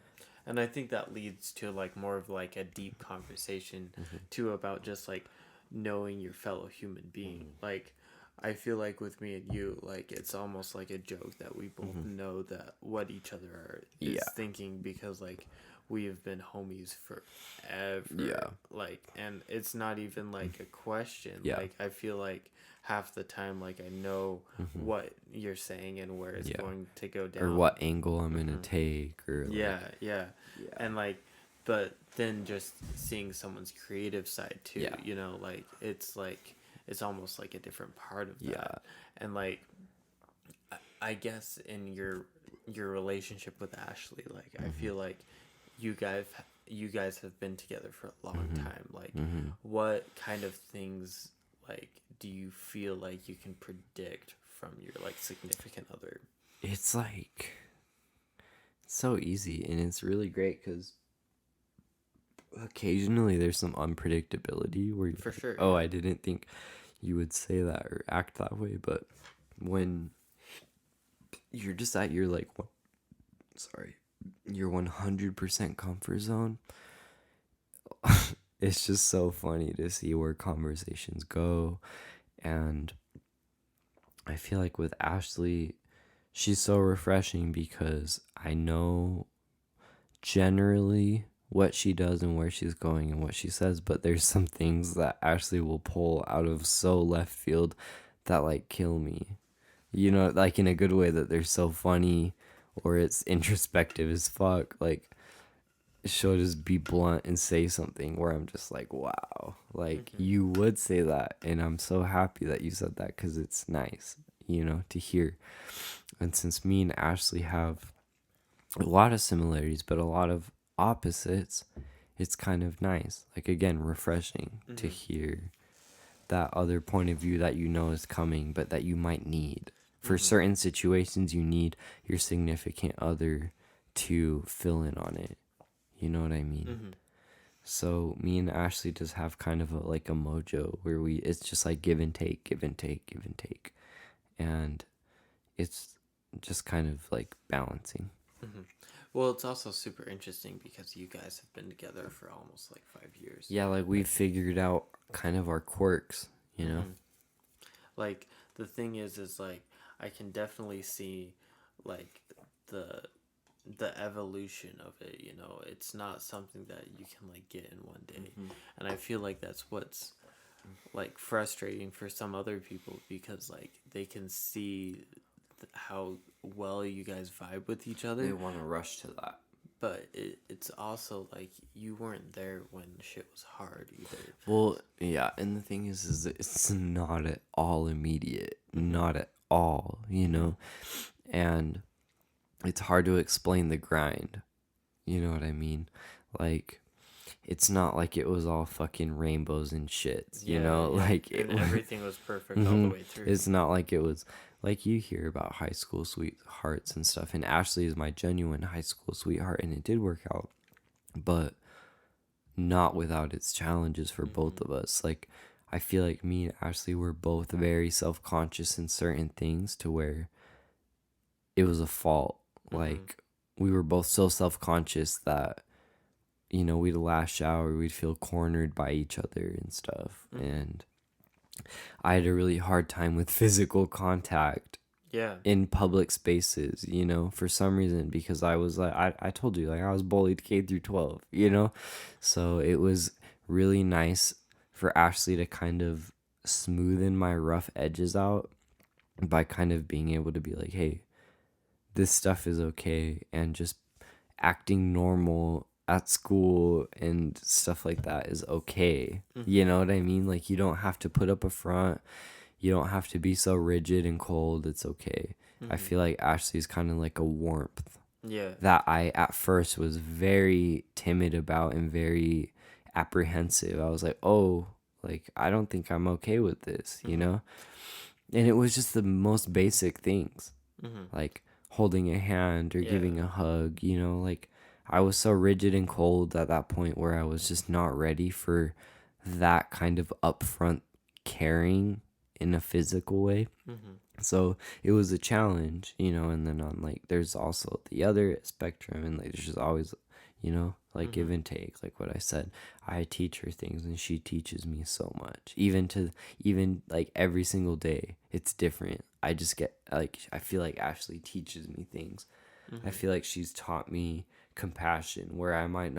And I think that leads to like more of like a deep conversation too about just like knowing your fellow human being. Like I feel like with me and you, like it's almost like a joke that we both know that what each other is Yeah. thinking because like we have been homies forever. Yeah. Like, and it's not even like a question. Yeah. Like I feel like half the time like I know what you're saying and where it's Yeah. going to go down. Or what angle I'm gonna take, or like, Yeah, yeah. yeah. And like but then just seeing someone's creative side too, Yeah. like it's almost like a different part of Yeah. that. And like I guess in your relationship with Ashley, like I feel like you guys you guys have been together for a long time. Like what kind of things like do you feel like you can predict from your like significant other? It's like so easy, and it's really great because occasionally there's some unpredictability where you're For like, sure, oh, yeah. I didn't think you would say that or act that way. But when you're just at your like sorry, your 100% comfort zone, it's just so funny to see where conversations go. And I feel like with Ashley, she's so refreshing because I know generally what she does and where she's going and what she says, but there's some things that Ashley will pull out of so left field that like kill me. Like in a good way, that they're so funny or it's introspective as fuck. Like she'll just be blunt and say something where I'm just like, wow, like you would say that, and I'm so happy that you said that because it's nice, to hear. And since me and Ashley have a lot of similarities but a lot of opposites, it's kind of nice, like, again, refreshing to hear that other point of view that is coming, but that you might need for certain situations. You need your significant other to fill in on it, you know what I mean? So me and Ashley just have kind of like a mojo where it's just like give and take, give and take, give and take, and it's just kind of like balancing. Well, it's also super interesting because you guys have been together for almost like 5 years. Yeah, like we've Like, figured out kind of our quirks, you know? hmm like the thing is like I can definitely see like the the evolution of it. You know, it's not something that you can like get in one day, and I feel like that's what's like frustrating for some other people because like they can see how well you guys vibe with each They other, want to rush to that. but it's also like you weren't there when shit was hard either. Well, yeah, and the thing is that it's not at all immediate, Mm-hmm. not at all, you Mm-hmm. know? And it's hard to explain the grind, you know what I mean? Like, it's not like it was all fucking rainbows and shits, you Yeah, know? yeah, Like, it and was, everything was perfect all the way through. it's not like it was, like you hear about high school sweethearts and stuff, and Ashley is my genuine high school sweetheart, and it did work out, but not without its challenges for both Mm-hmm. of us. Like, I feel like me and Ashley were both very self conscious in certain things to where it was a fault. Mm-hmm. Like, we were both so self conscious that, you know, we'd lash out or we'd feel cornered by each other and stuff. Mm-hmm. And I had a really hard time with physical contact Yeah. in public spaces, you know, for some reason, because I was like, I told you, like, I was bullied K through 12, you know? So it was really nice for Ashley to kind of smoothen my rough edges out by kind of being able to be like, hey, this stuff is okay, and just acting normal at school and stuff like that is okay. You Mm-hmm. know what I mean? Like, you don't have to put up a front. You don't have to be so rigid and cold. It's okay. I Mm-hmm. feel like Ashley's kind of like a warmth Yeah. that I at first was very timid about and very apprehensive. I was like, oh, like, I don't think I'm okay with this, you Mm-hmm. know? And it was just the most basic things, Mm-hmm. like holding a hand or Yeah. giving a hug, you know? Like, I was so rigid and cold at that point where I was just not ready for that kind of upfront caring in a physical way. Mm-hmm. So it was a challenge, you know, and then on like there's also the other spectrum, and like there's just always, you know, like Mm-hmm. give and take, like what I said. I teach her things and she teaches me so much. Even like every single day it's different. I just get like I feel like Ashley teaches me things. I Mm-hmm. feel like she's taught me compassion where I might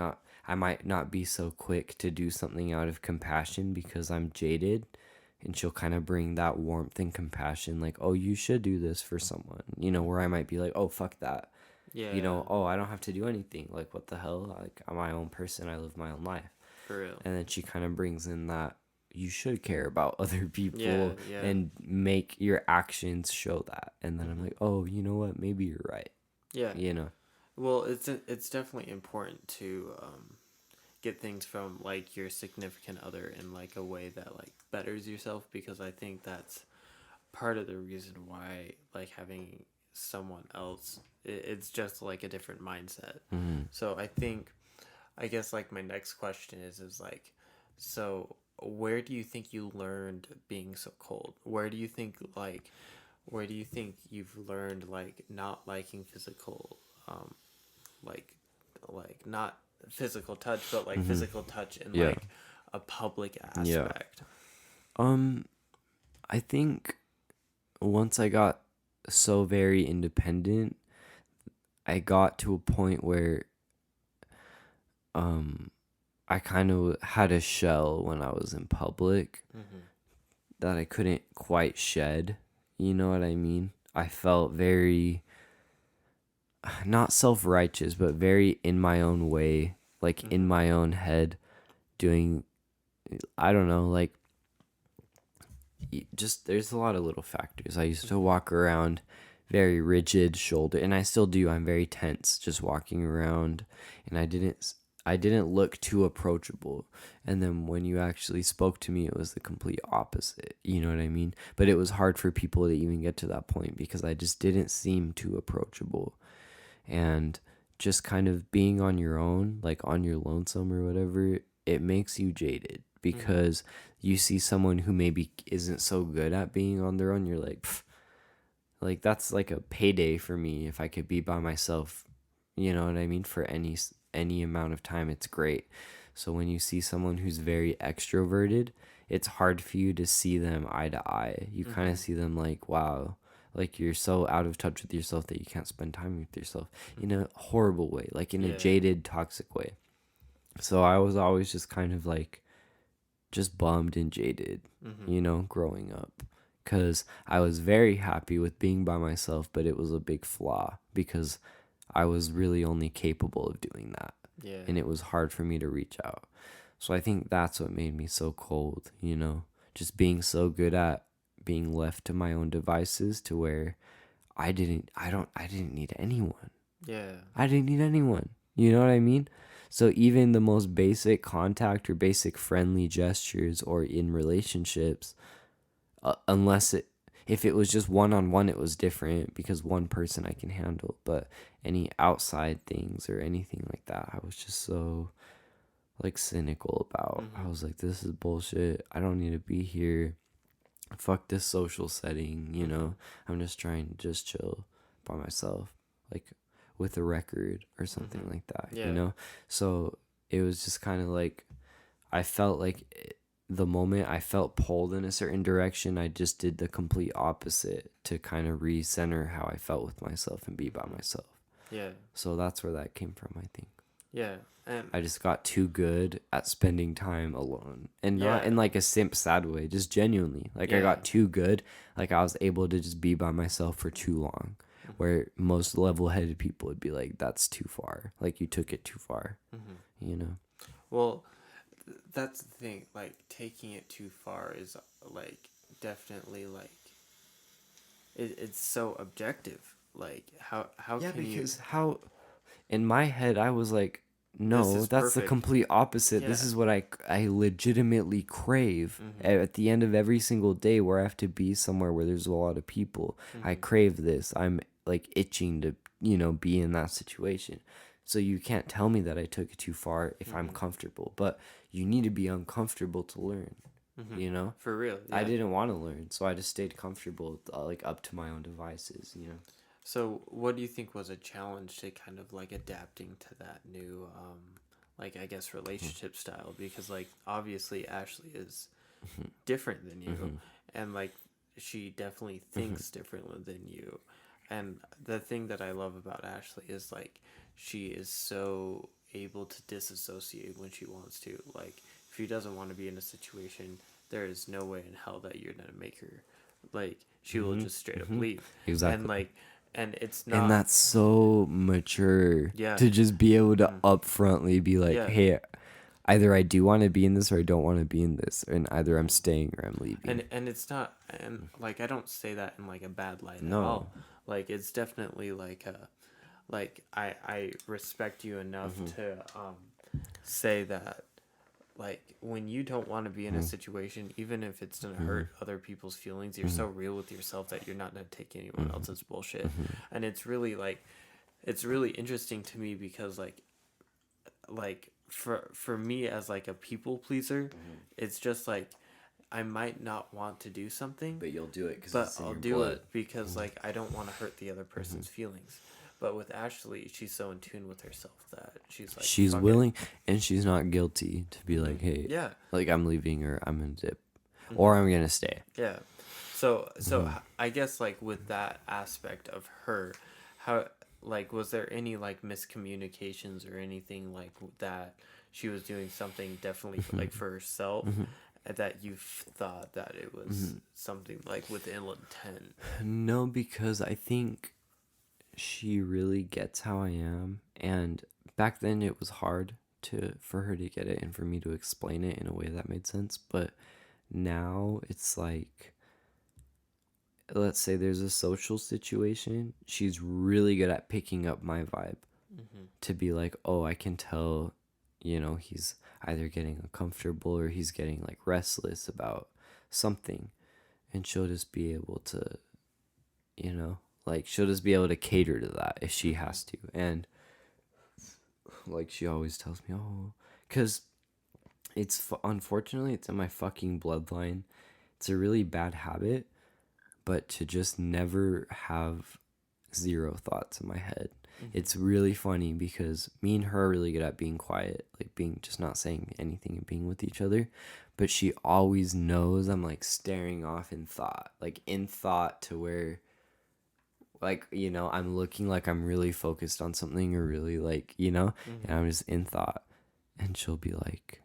not be so quick to do something out of compassion because I'm jaded, and she'll kind of bring that warmth and compassion like, oh, you should do this for someone, you know, where I might be like, oh, fuck that, you Yeah. know, oh, I don't have to do anything, like what the hell, like I'm my own person, I live my own life. For real. And then she kind of brings in that you should care about other Yeah. people Yeah. and make your actions show that, and then I'm Mm-hmm. like, oh, you know what, maybe you're right, Yeah. you know. Well, it's definitely important to get things from like your significant other in like a way that like betters yourself because I think that's part of the reason why like having someone else it's just like a different mindset. Mm-hmm. So I guess like my next question is like so where do you think you learned being so cold? Where do you think you've learned like not liking physical um like not physical touch but like Mm-hmm. physical touch in Yeah. like a public Yeah. aspect? um I think once I got so very independent, I got to a point where um I kind of had a shell when I was in public Mm-hmm. that I couldn't quite shed. You know what I mean? I felt very not self-righteous, but very in my own way, like in Mm-hmm. my own head, doing I don't know, like just there's a lot of little factors. I used to Mm-hmm. walk around very rigid shoulder, and I still do. I'm very tense just walking around, and I didn't look too approachable. And then when you actually spoke to me, it was the complete opposite. You know what I mean? But it was hard for people to even get to that point because I just didn't seem too approachable. And just kind of being on your own, like on your lonesome or whatever, it makes you jaded Mm-hmm. because you see someone who maybe isn't so good at being on their own. You're like, "Pff, like that's like a payday for me if I could be by myself, you know what I mean, for any amount of time, it's great. So when you see someone who's very extroverted, it's hard for you to see them eye to eye. You kind Mm-hmm. of see them like, wow, like you're so out of touch with yourself that you can't spend time with yourself in a horrible way, like in a Yeah. jaded, toxic way. So I was always just kind of like just bummed and jaded, Mm-hmm. you know, growing up. Because I was very happy with being by myself, but it was a big flaw because I was really only capable of doing that. Yeah. And it was hard for me to reach out. So I think that's what made me so cold, you know, just being so good at being left to my own devices to where I didn't need anyone. Yeah. I didn't need anyone. You know what I mean? So even the most basic contact or basic friendly gestures or in relationships, unless it if it was just one on one, it was different because one person I can handle. But any outside things or anything like that, I was just so like cynical about. I Mm-hmm. was like, this is bullshit. I don't need to be here. Fuck this social setting, you Mm-hmm. know. I'm just trying to just chill by myself, like with a record or something Mm-hmm. like that, you Yeah. know. So it was just kind of like I felt like the moment I felt pulled in a certain direction, I just did the complete opposite to kind of recenter how I felt with myself and be by Mm-hmm. myself. Yeah. So that's where that came from, I think. Yeah. And I just got too good at spending time alone, and not yeah. in like a simp sad way, just genuinely. Like I Yeah. got too good. Like I was able to just be by myself for too long, Mm-hmm. where most level-headed people would be like, "That's too far. Like you took it too far." Mm-hmm. You know? Well, that's the thing. Like taking it too far is like definitely like it's so objective. Like how Yeah, can you? because how in my head I was like, This no, is that's the perfect. complete opposite. This Yeah. is what I legitimately crave Mm-hmm. at the end of every single day where I have to be somewhere where there's a lot of people. I Mm-hmm. crave this. I'm like itching to, you know, be in that situation. So you can't tell me that I took it too far if I'm Mm-hmm. comfortable, but you need to be uncomfortable to learn, Mm-hmm. you know? For real. I Yeah. didn't want to learn, so I just stayed comfortable, like up to my own devices, you know? So, what do you think was a challenge to kind of like adapting to that new, like I guess relationship style? Because like obviously Ashley is different than you, and like she definitely thinks differently than you. And the thing that I love about Ashley is like she is so able to disassociate when she wants to. Like if she doesn't want to be in a situation, there is no way in hell that you're gonna make her. Like she will just straight up leave, and Exactly. like and it's And not. that's so mature Yeah. to just be able to Mm-hmm. upfrontly be like, Yeah. hey, either I do want to be in this or I don't want to be in this, and either I'm staying or I'm leaving. And it's not, and like I don't say that in like a bad light at No. all. Like it's definitely like a like I respect you enough to say that like when you don't want to be in a situation, even if it's gonna hurt other people's feelings, you're so real with yourself that you're not gonna take anyone else's bullshit. And it's really like it's really interesting to me because like for me as like a people pleaser, it's just like I might not want to do something, But you'll do it because but it's in I'll your do blood. it because like I don't want to hurt the other person's feelings. But with Ashley, she's so in tune with herself that she's like She's fuck it. willing and she's not guilty to be like, hey, Yeah. like I'm leaving or I'm gonna dip or I'm gonna stay. Yeah. So I guess like with that aspect of her, how like was there any like miscommunications or anything like that she was doing something definitely like for herself that you thought that it was something like with ill intent? No, because I think she really gets how I am, and back then it was hard to for her to get it and for me to explain it in a way that made sense, but now it's like, let's say there's a social situation, she's really good at picking up my vibe to be like, oh, I can tell, you know, he's either getting uncomfortable or he's getting like restless about something, and she'll just be able to, you know, like she'll just be able to cater to that if she has to. And like she always tells me, oh, because unfortunately it's in my fucking bloodline. It's a really bad habit, but to just never have zero thoughts in my head. It's really funny because me and her are really good at being quiet, like being just not saying anything and being with each other. But she always knows I'm like staring off in thought to where, like, I'm looking like I'm really focused on something or really like, and I'm just in thought. And she'll be like,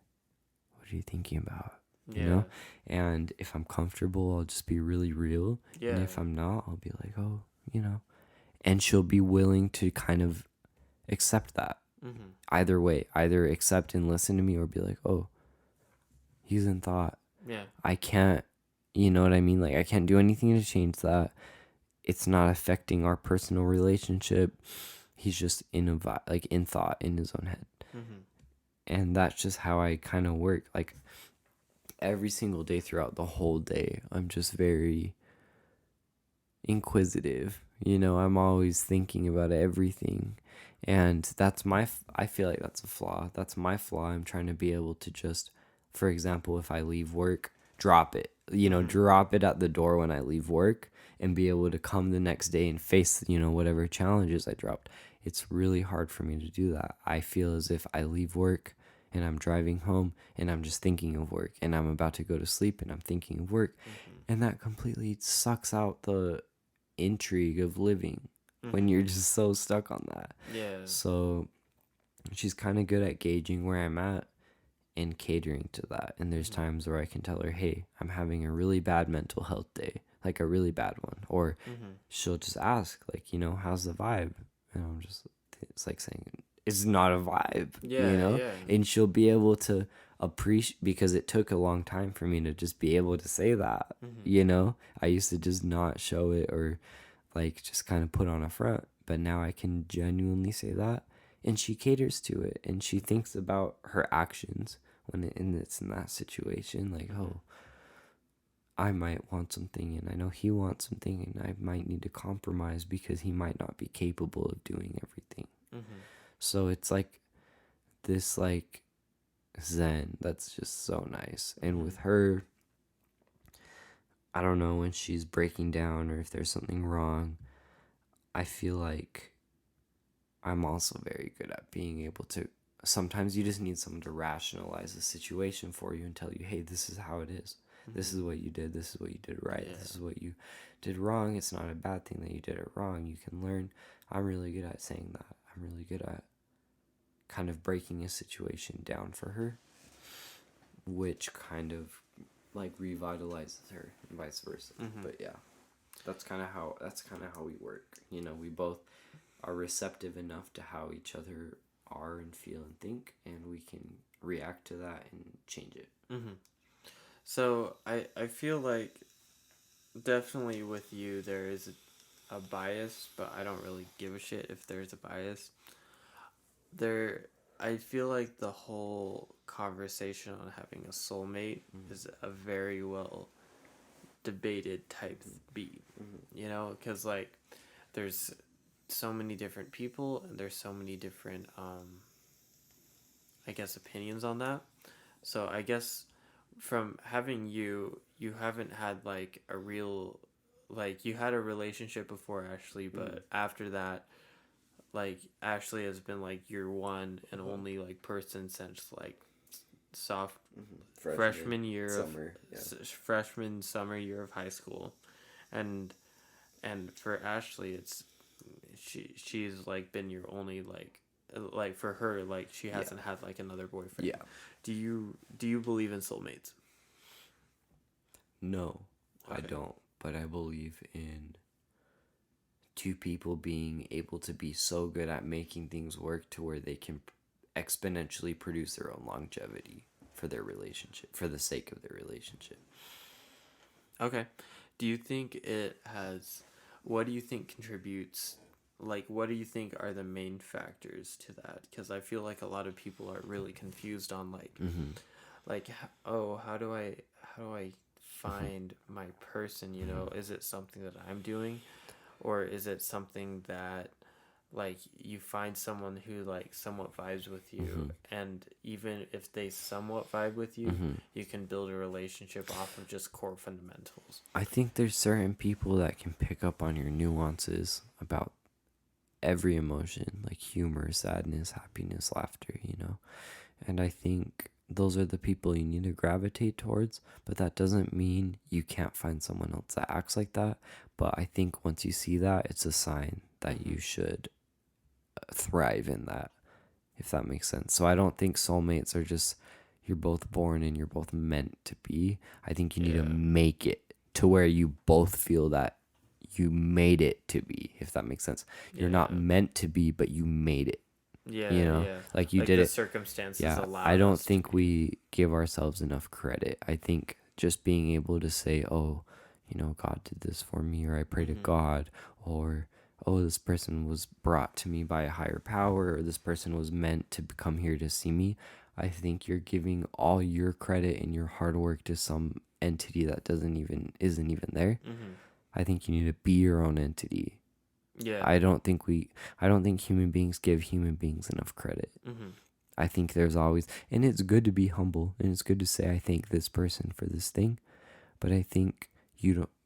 what are you thinking about? Yeah. And if I'm comfortable, I'll just be really real. And Yeah. if I'm not, I'll be like, oh, and she'll be willing to kind of accept that either way, either accept and listen to me or be like, oh, he's in thought. Yeah. I can't, you know what I mean? Like, I can't do anything to change that. It's not affecting our personal relationship. He's just like in thought in his own head. And that's just how I kind of work. Like, every single day throughout the whole day, I'm just very inquisitive. I'm always thinking about everything. And I feel like that's a flaw. That's my flaw. I'm trying to be able to just, for example, if I leave work, drop it, drop it at the door when I leave work and be able to come the next day and face, whatever challenges I dropped. It's really hard for me to do that. I feel as if I leave work and I'm driving home and I'm just thinking of work and I'm about to go to sleep and I'm thinking of work. And that completely sucks out the intrigue of living when you're just so stuck on that. Yeah. So she's kind of good at gauging where I'm at and catering to that. And there's times where I can tell her, hey, I'm having a really bad mental health day, like a really bad one. Or she'll just ask, like, how's the vibe? And it's like saying, it's not a vibe, Yeah. And she'll be able to appreciate, because it took a long time for me to just be able to say that, I used to just not show it or like just kind of put on a front, but now I can genuinely say that, and she caters to it, and she thinks about her actions it's in that situation, like, oh, I might want something and I know he wants something and I might need to compromise because he might not be capable of doing everything. So it's like this like zen that's just so nice. And with her, I don't know, when she's breaking down or if there's something wrong, I feel like I'm also very good at being able to, sometimes you just need someone to rationalize the situation for you and tell you, hey, this is how it is. This is what you did. This is what you did right. Yeah. This is what you did wrong. It's not a bad thing that you did it wrong. You can learn. I'm really good at saying that. I'm really good at kind of breaking a situation down for her, which kind of like revitalizes her and vice versa. But yeah, that's kind of how we work. We both are receptive enough to how each other are and feel and think, and we can react to that and change it. So I feel like definitely with you there is a bias, but I don't really give a shit if there's a bias. I feel like the whole conversation on having a soulmate is a very well debated type beat, because like there's so many different people and there's so many different I guess opinions on that. So I guess from having you haven't had like a real, like you had a relationship before Ashley, but after that, like Ashley has been like your one and only like person since like soft freshman year summer, freshman summer year of high school, and for Ashley it's she's like been your only like for her, like she hasn't had like another boyfriend. Yeah. Do you believe in soulmates? No, I Okay. don't. But I believe in two people being able to be so good at making things work to where they can exponentially produce their own longevity for their relationship, for the sake of their relationship. Okay. Do you think it has, what do you think contributes, like what do you think are the main factors to that? Because I feel like a lot of people are really confused on like oh, how do I find my person, is it something that I'm doing, or is it something that like you find someone who like somewhat vibes with you, and even if they somewhat vibe with you, you can build a relationship off of just core fundamentals? I think there's certain people that can pick up on your nuances about every emotion, like humor, sadness, happiness, laughter, you know. And I think those are the people you need to gravitate towards, but that doesn't mean you can't find someone else that acts like that. But I think once you see that, it's a sign that you should thrive in that, if that makes sense. So I don't think soulmates are just you're both born and you're both meant to be. I think you need to Yeah. make it to where you both feel that you made it to be, if that makes sense. You're not Yeah. meant to be, but you made it, Yeah. you know? Yeah. Like you Like did the it. circumstances Yeah, I allowed don't us to think be. we give ourselves enough credit. I think just being able to say, oh, you know, God did this for me, or I pray to God, or oh, this person was brought to me by a higher power, or this person was meant to come here to see me. I think you're giving all your credit and your hard work to some entity that isn't even there. Mm-hmm. I think you need to be your own entity. Yeah. I don't think human beings give human beings enough credit. Mm-hmm. I think there's always, and it's good to be humble, and it's good to say I thank this person for this thing, but I think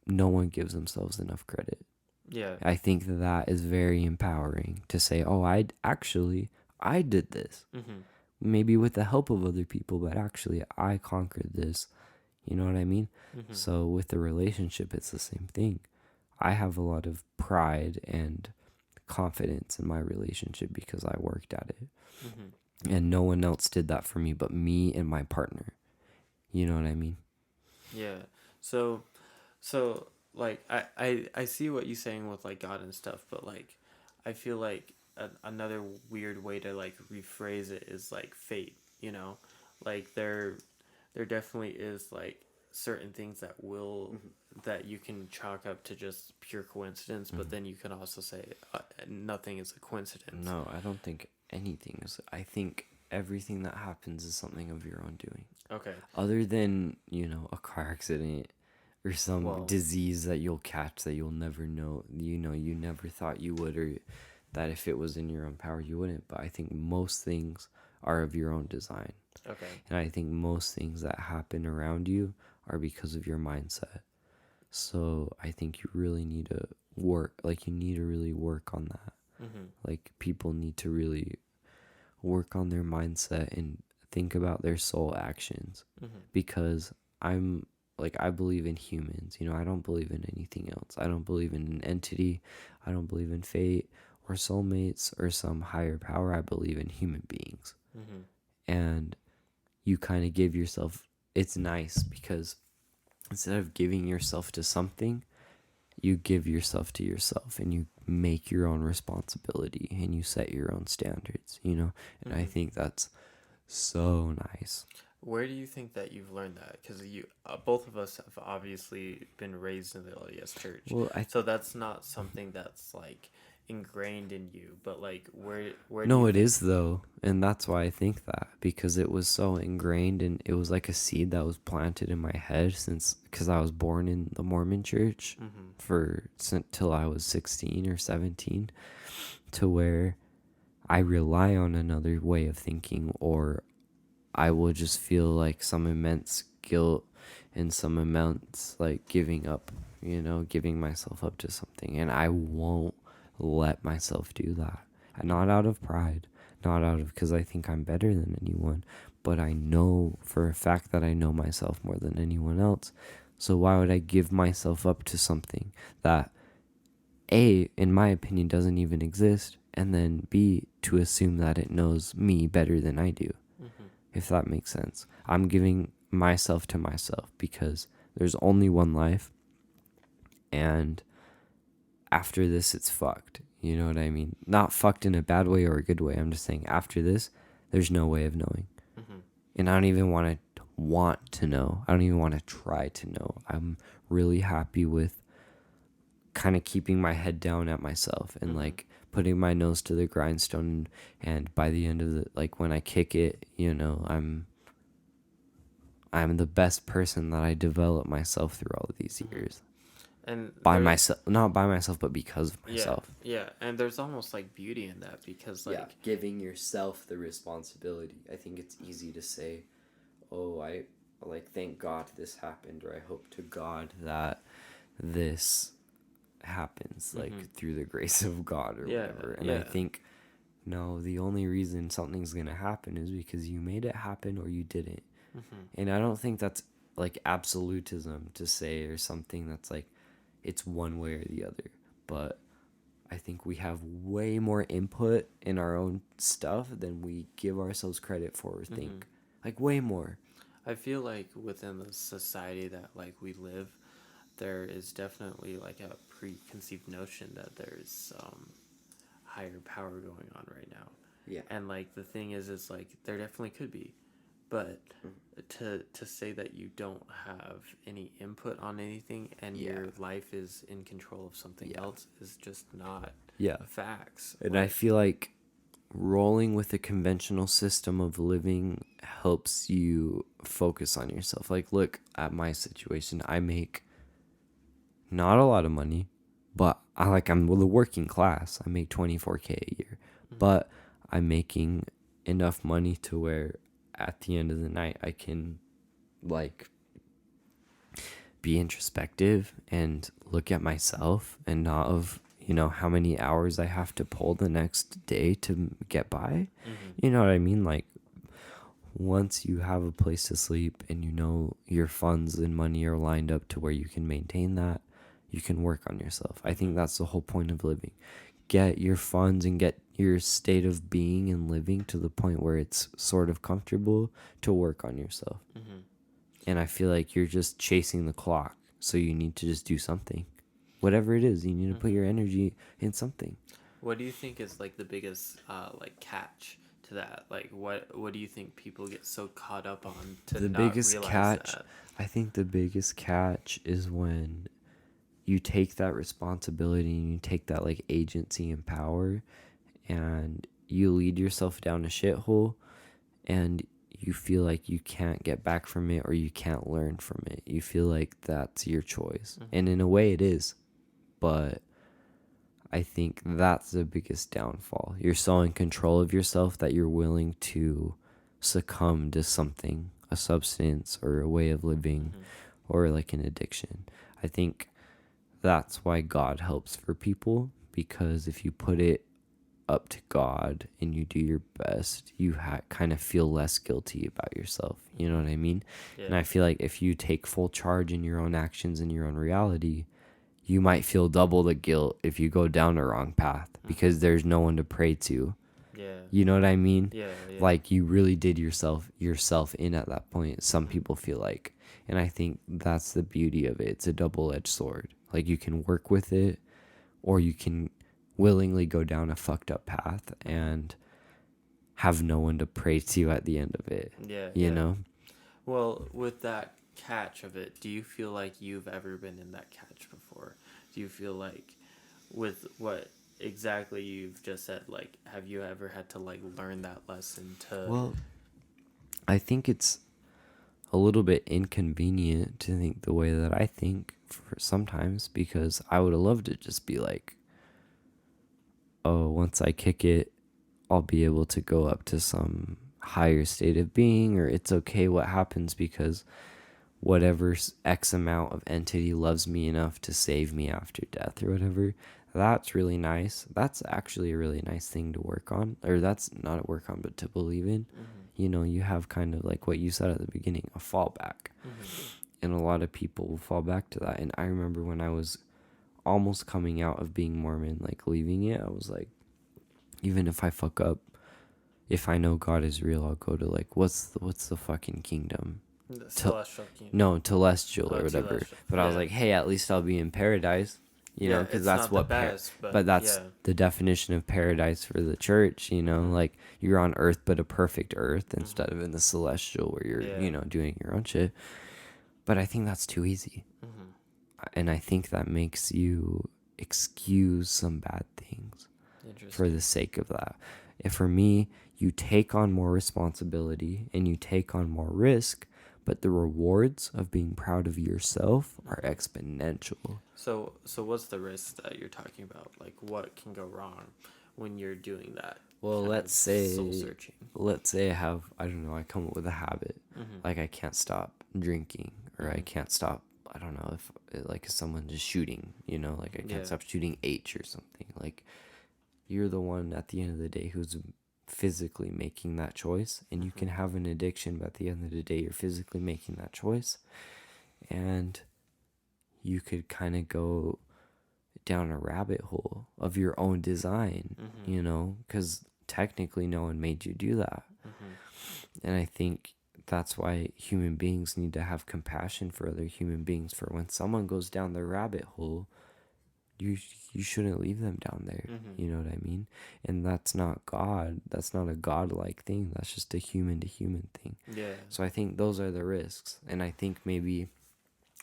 no one gives themselves enough credit. Yeah. I think that is very empowering to say, oh, I did this, Mm-hmm. maybe with the help of other people, but actually I conquered this. You know what I mean? Mm-hmm. So with the relationship, it's the same thing. I have a lot of pride and confidence in my relationship because I worked at it. Mm-hmm. And no one else did that for me but me and my partner. You know what I mean? Yeah. So, like I see what you're saying with like God and stuff, but like I feel like another weird way to like rephrase it is like fate. You know, like there definitely is like certain things that will that you can chalk up to just pure coincidence, but then you can also say nothing is a coincidence. No, I don't think anything is. I think everything that happens is something of your own doing. Okay. Other than, a car accident or some Well, disease that you'll catch that you'll never know, you never thought you would, or that if it was in your own power, you wouldn't. But I think most things are of your own design. okay. And I think most things that happen around you are because of your mindset. So I think you really need to you need to really work on that. Mm-hmm. Like, people need to really work on their mindset and think about their soul actions. Mm-hmm. Because I believe in humans. I don't believe in anything else. I don't believe in an entity. I don't believe in fate or soulmates or some higher power. I believe in human beings. Mm-hmm. And you kind of give yourself, it's nice because instead of giving yourself to something, you give yourself to yourself and you make your own responsibility and you set your own standards. And I Mm-hmm. think that's so nice. Where do you think that you've learned that? Because both of us have obviously been raised in the LDS church, Well, so that's not something that's like ingrained in you. But like, where do no, you it think? is though. And that's why I think that, because it was so ingrained and it was like a seed that was planted in my head because I was born in the Mormon church Mm-hmm. till I was 16 or 17, to where I rely on another way of thinking, or I will just feel like some immense guilt and some immense like giving myself up to something. And I won't let myself do that. And not out of pride, not out of because I think I'm better than anyone, but I know for a fact that I know myself more than anyone else. So why would I give myself up to something that A, in my opinion, doesn't even exist, and then B, to assume that it knows me better than I do? Mm-hmm. If that makes sense. I'm giving myself to myself because there's only one life, and after this, it's fucked. You know what I mean? Not fucked in a bad way or a good way. I'm just saying after this, there's no way of knowing. Mm-hmm. And I don't even want to know. I don't even want to try to know. I'm really happy with kind of keeping my head down at myself and Mm-hmm. like putting my nose to the grindstone, and by the end of when I kick it, I'm the best person that I developed myself through all of these Mm-hmm. years. And By there, myself, not by myself, but because of yeah, myself. yeah, and there's almost like beauty in that because Yeah, like, giving yourself the responsibility. I think it's easy to say, oh, I thank God this happened, or I hope to God that this happens like through the grace of God or Yeah, whatever. And I yeah. think no, the only reason something's gonna happen is because you made it happen or you didn't. And I don't think that's like absolutism to say or something that's like it's one way or the other. But I think we have way more input in our own stuff than we give ourselves credit for or think. Like way more. I feel like within the society that like we live, there is definitely like a preconceived notion that there's higher power going on right now. Yeah. And like the thing is like there definitely could be, but to say that you don't have any input on anything and your life is in control of something else is just not Yeah. facts. And I feel like rolling with a conventional system of living helps you focus on yourself. Like, look at my situation. I make not a lot of money, but I'm the working class. I make 24K a year, but I'm making enough money to where at the end of the night I can like be introspective and look at myself and not of how many hours I have to pull the next day to get by. You know what I mean? Like once you have a place to sleep and your funds and money are lined up to where you can maintain that, you can work on yourself. I think that's the whole point of living. Get your funds and get your state of being and living to the point where it's sort of comfortable to work on yourself. And I feel like you're just chasing the clock. So you need to just do something. Whatever it is, you need to put your energy in something. What do you think is like the biggest like catch to that? Like what do you think people get so caught up on to The not biggest realize catch, that? I think the biggest catch is when you take that responsibility and you take that like agency and power and you lead yourself down a shithole and you feel like you can't get back from it or you can't learn from it. You feel like that's your choice. And in a way it is. But I think that's the biggest downfall. You're so in control of yourself that you're willing to succumb to something, a substance or a way of living or like an addiction. I think that's why God helps for people, because if you put it up to God and you do your best, you kind of feel less guilty about yourself. You know what I mean? Yeah. And I feel like if you take full charge in your own actions and your own reality, you might feel double the guilt if you go down a wrong path because there's no one to pray to. Yeah. You know what I mean? Yeah. Like you really did yourself in at that point. Some people feel like, and I think that's the beauty of it. It's a double-edged sword. Like you can work with it or you can willingly go down a fucked up path and have no one to pray to at the end of it. Yeah. You know? Well, with that catch of it, do you feel like you've ever been in that catch before? Do you feel like with what exactly you've just said, like, have you ever had to like learn that lesson to? Well, I think it's a little bit inconvenient to think the way that I think for sometimes, because I would have loved to just be like, oh, once I kick it, I'll be able to go up to some higher state of being, or it's okay what happens because whatever X amount of entity loves me enough to save me after death or whatever. That's really nice. That's actually a really nice thing to work on, or that's not a work on, but to believe in. You know, you have kind of like what you said at the beginning, a fallback. And a lot of people will fall back to that. And I remember when I was almost coming out of being Mormon, like leaving it, I was like, even if I fuck up, if I know God is real, I'll go to like, what's the fucking kingdom? The celestial kingdom. No, telestial or whatever. Celestial. But I was like, hey, at least I'll be in paradise, you know, because it's that's not what the best, but that's the definition of paradise for the church, you know, like you're on earth, but a perfect earth instead of in the celestial where you're, you know, doing your own shit. But I think that's too easy. And I think that makes you excuse some bad things for the sake of that. If for me, you take on more responsibility and you take on more risk, but the rewards of being proud of yourself are exponential. So what's the risk that you're talking about? Like, what can go wrong when you're doing that? Well, let's say soul searching. I come up with a habit, like I can't stop drinking or I can't stop I don't know if like someone just shooting, you know, like I can't Yeah. stop shooting H or something. Like you're the one at the end of the day who's physically making that choice, and you can have an addiction, but at the end of the day you're physically making that choice, and you could kind of go down a rabbit hole of your own design, you know, because technically no one made you do that. And I think that's why human beings need to have compassion for other human beings. For when someone goes down the rabbit hole, you shouldn't leave them down there. You know what I mean? And that's not God. That's not a godlike thing. That's just a human to human thing. Yeah. So I think those are the risks. And I think maybe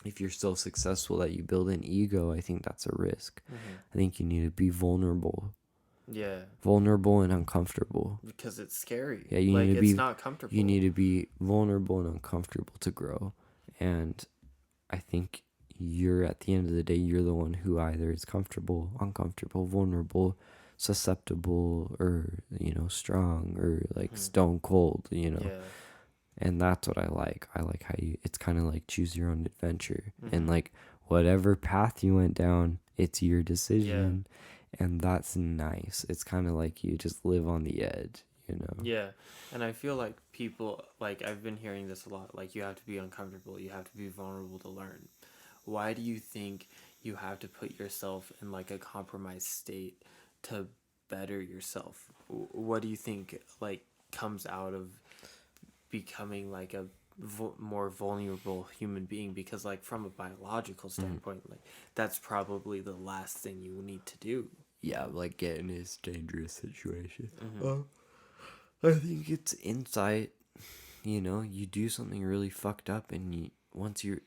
if you're so successful that you build an ego, I think that's a risk. I think you need to be vulnerable. Yeah. Vulnerable and uncomfortable. Because it's scary. Yeah, you like, need to it's be not comfortable. you need to be vulnerable and uncomfortable to grow. And I think you're at the end of the day, you're the one who either is comfortable, uncomfortable, vulnerable, susceptible, or, you know, strong, or like stone cold, you know. Yeah. And that's what I like. I like how it's kind of like choose your own adventure. And like whatever path you went down, it's your decision. And that's nice. It's kind of like you just live on the edge, you know? Yeah. And I feel like people, like, I've been hearing this a lot. Like, you have to be uncomfortable. You have to be vulnerable to learn. Why do you think you have to put yourself in, like, a compromised state to better yourself? What do you think, like, comes out of becoming, like, a more vulnerable human being? Because, like, from a biological standpoint, like, that's probably the last thing you need to do. Yeah, like get in this dangerous situation. I think it's insight. You know, you do something really fucked up, and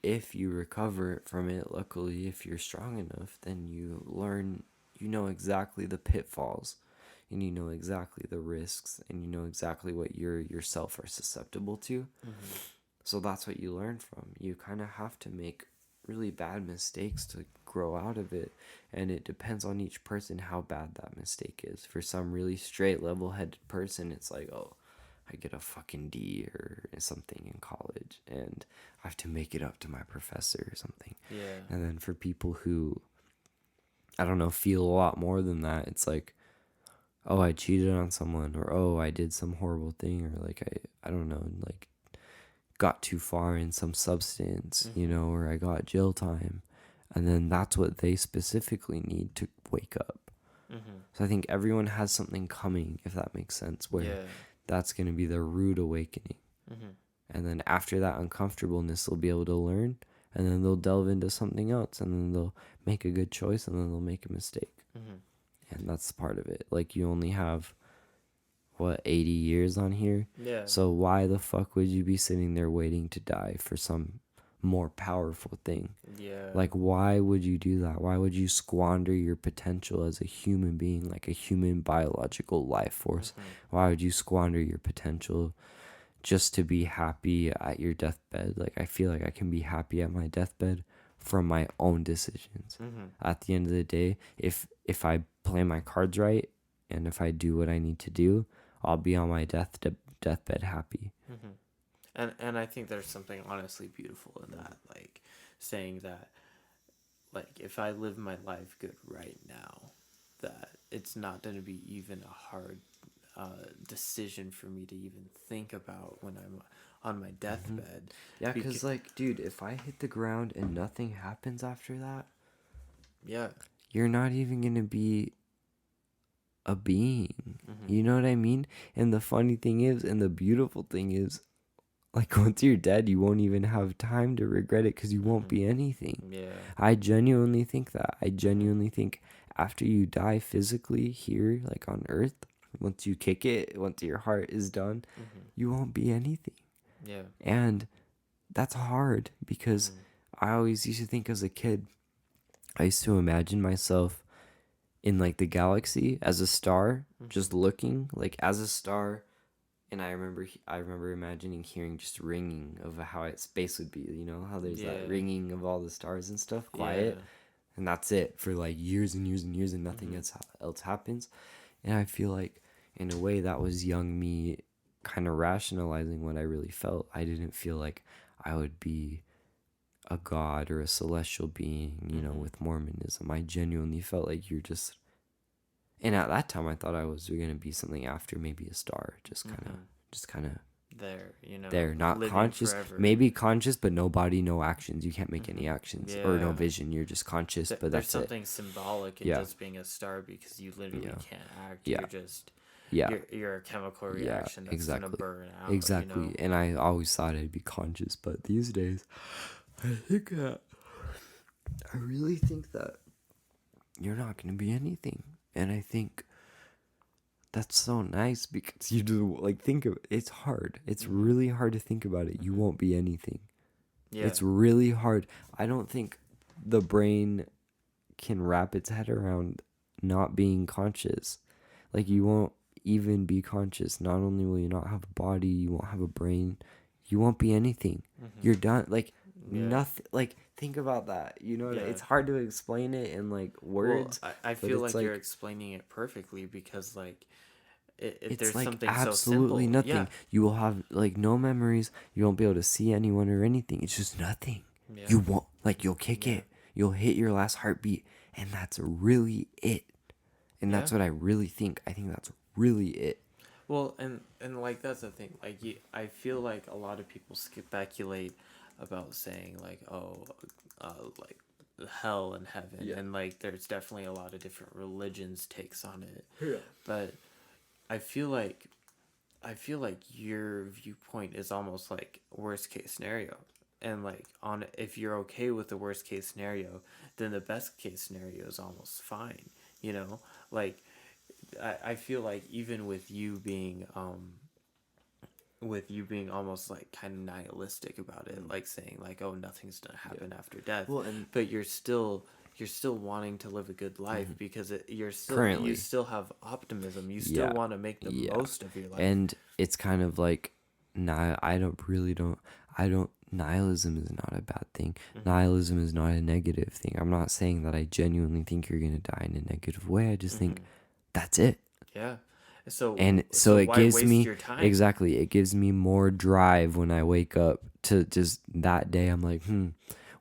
if you recover from it, luckily, if you're strong enough, then you learn. You know exactly the pitfalls, and you know exactly the risks, and you know exactly what yourself are susceptible to. So that's what you learn from. You kind of have to make really bad mistakes to grow out of it, and it depends on each person how bad that mistake is. For some really straight level-headed person, it's like, oh, I get a fucking D or something in college and I have to make it up to my professor or something. Yeah. And then for people who, I don't know, feel a lot more than that, it's like, oh, I cheated on someone, or oh, I did some horrible thing, or like I don't know, like got too far in some substance, you know, or I got jail time. And then that's what they specifically need to wake up. So I think everyone has something coming, if that makes sense, where that's going to be the rude awakening. And then after that uncomfortableness, they'll be able to learn, and then they'll delve into something else, and then they'll make a good choice, and then they'll make a mistake. And that's part of it. Like, you only have, 80 years on here? Yeah. So why the fuck would you be sitting there waiting to die for some more powerful thing? Yeah. Like, why would you do that? Why would you squander your potential as a human being, like a human biological life force? Why would you squander your potential just to be happy at your deathbed? Like, I feel like I can be happy at my deathbed from my own decisions. At the end of the day, if I play my cards right, and if I do what I need to do, I'll be on my deathbed happy. And I think there's something honestly beautiful in that, like saying that, like, if I live my life good right now, that it's not going to be even a hard decision for me to even think about when I'm on my deathbed. Yeah, because, like, dude, if I hit the ground and nothing happens after that, yeah, you're not even going to be a being. You know what I mean? And the funny thing is, and the beautiful thing is, like, once you're dead, you won't even have time to regret it because you won't be anything. yeah, I genuinely think that. I genuinely think after you die physically here, like on Earth, once you kick it, once your heart is done, you won't be anything. yeah, And that's hard because I always used to think as a kid, I used to imagine myself in like the galaxy as a star, just looking like as a star. And I remember imagining hearing just ringing of how space would be, you know, how there's that ringing of all the stars and stuff, quiet. Yeah. And that's it for like years and years and years, and nothing else happens. And I feel like in a way that was young me kind of rationalizing what I really felt. I didn't feel like I would be a god or a celestial being, you know, Mm-hmm. with Mormonism. I genuinely felt like you're just, and at that time I thought I was going to be something after maybe a star, Mm-hmm. just kind of There, there, not living conscious, forever. maybe conscious, but no body, no actions. You can't make any Mm-hmm. actions or no Yeah. vision. You're just conscious, but There's that's it. something symbolic in Yeah, just being a star because you literally yeah, can't act. yeah, You're just yeah, you're a chemical yeah, reaction that's gonna exactly. burn out, you Exactly. know? And I always thought I'd be conscious, but these days, I think that, I really think that you're not going to be anything. And I think that's so nice because you do, like, think of it. It's hard. It's Mm-hmm. really hard to think about it. You Mm-hmm. won't be anything. Yeah. It's really hard. I don't think the brain can wrap its head around not being conscious. Like, you won't even be conscious. Not only will you not have a body, you won't have a brain, you won't be anything. Mm-hmm. You're done. Like, Yeah. nothing. Like, think about that. You know, Yeah. it's hard to explain it in like Well, words, I but feel it's like you're like, explaining it perfectly because like it's there's like something so absolutely simple. Yeah. nothing. You will have like no memories. You won't be able to see anyone or anything. It's just nothing. Yeah. You won't, like, you'll kick Yeah. it. You'll hit your last heartbeat, and that's really it. And Yeah. that's what I really think. I think that's really it. Well, and like that's the thing. Like I feel like a lot of people speculate about saying like, oh, like hell and heaven, Yeah. and like there's definitely a lot of different religions takes on it. Yeah. But I feel like your viewpoint is almost like worst case scenario. And like on if you're okay with the worst case scenario, then the best case scenario is almost fine. You know, like I feel like even with you being almost like kind of nihilistic about it, like saying like, oh, nothing's gonna happen after death, Well, and but you're still wanting to live a good life because you currently, still have optimism. You still yeah, want to make the yeah. most of your life. And it's kind of like, I don't, nihilism is not a bad thing. Mm-hmm. Nihilism is not a negative thing. I'm not saying that I genuinely think you're going to die in a negative way. I just think Mm-hmm. that's it. Yeah. So And so it why gives waste me, your time? exactly, it gives me more drive when I wake up to just that day. I'm like,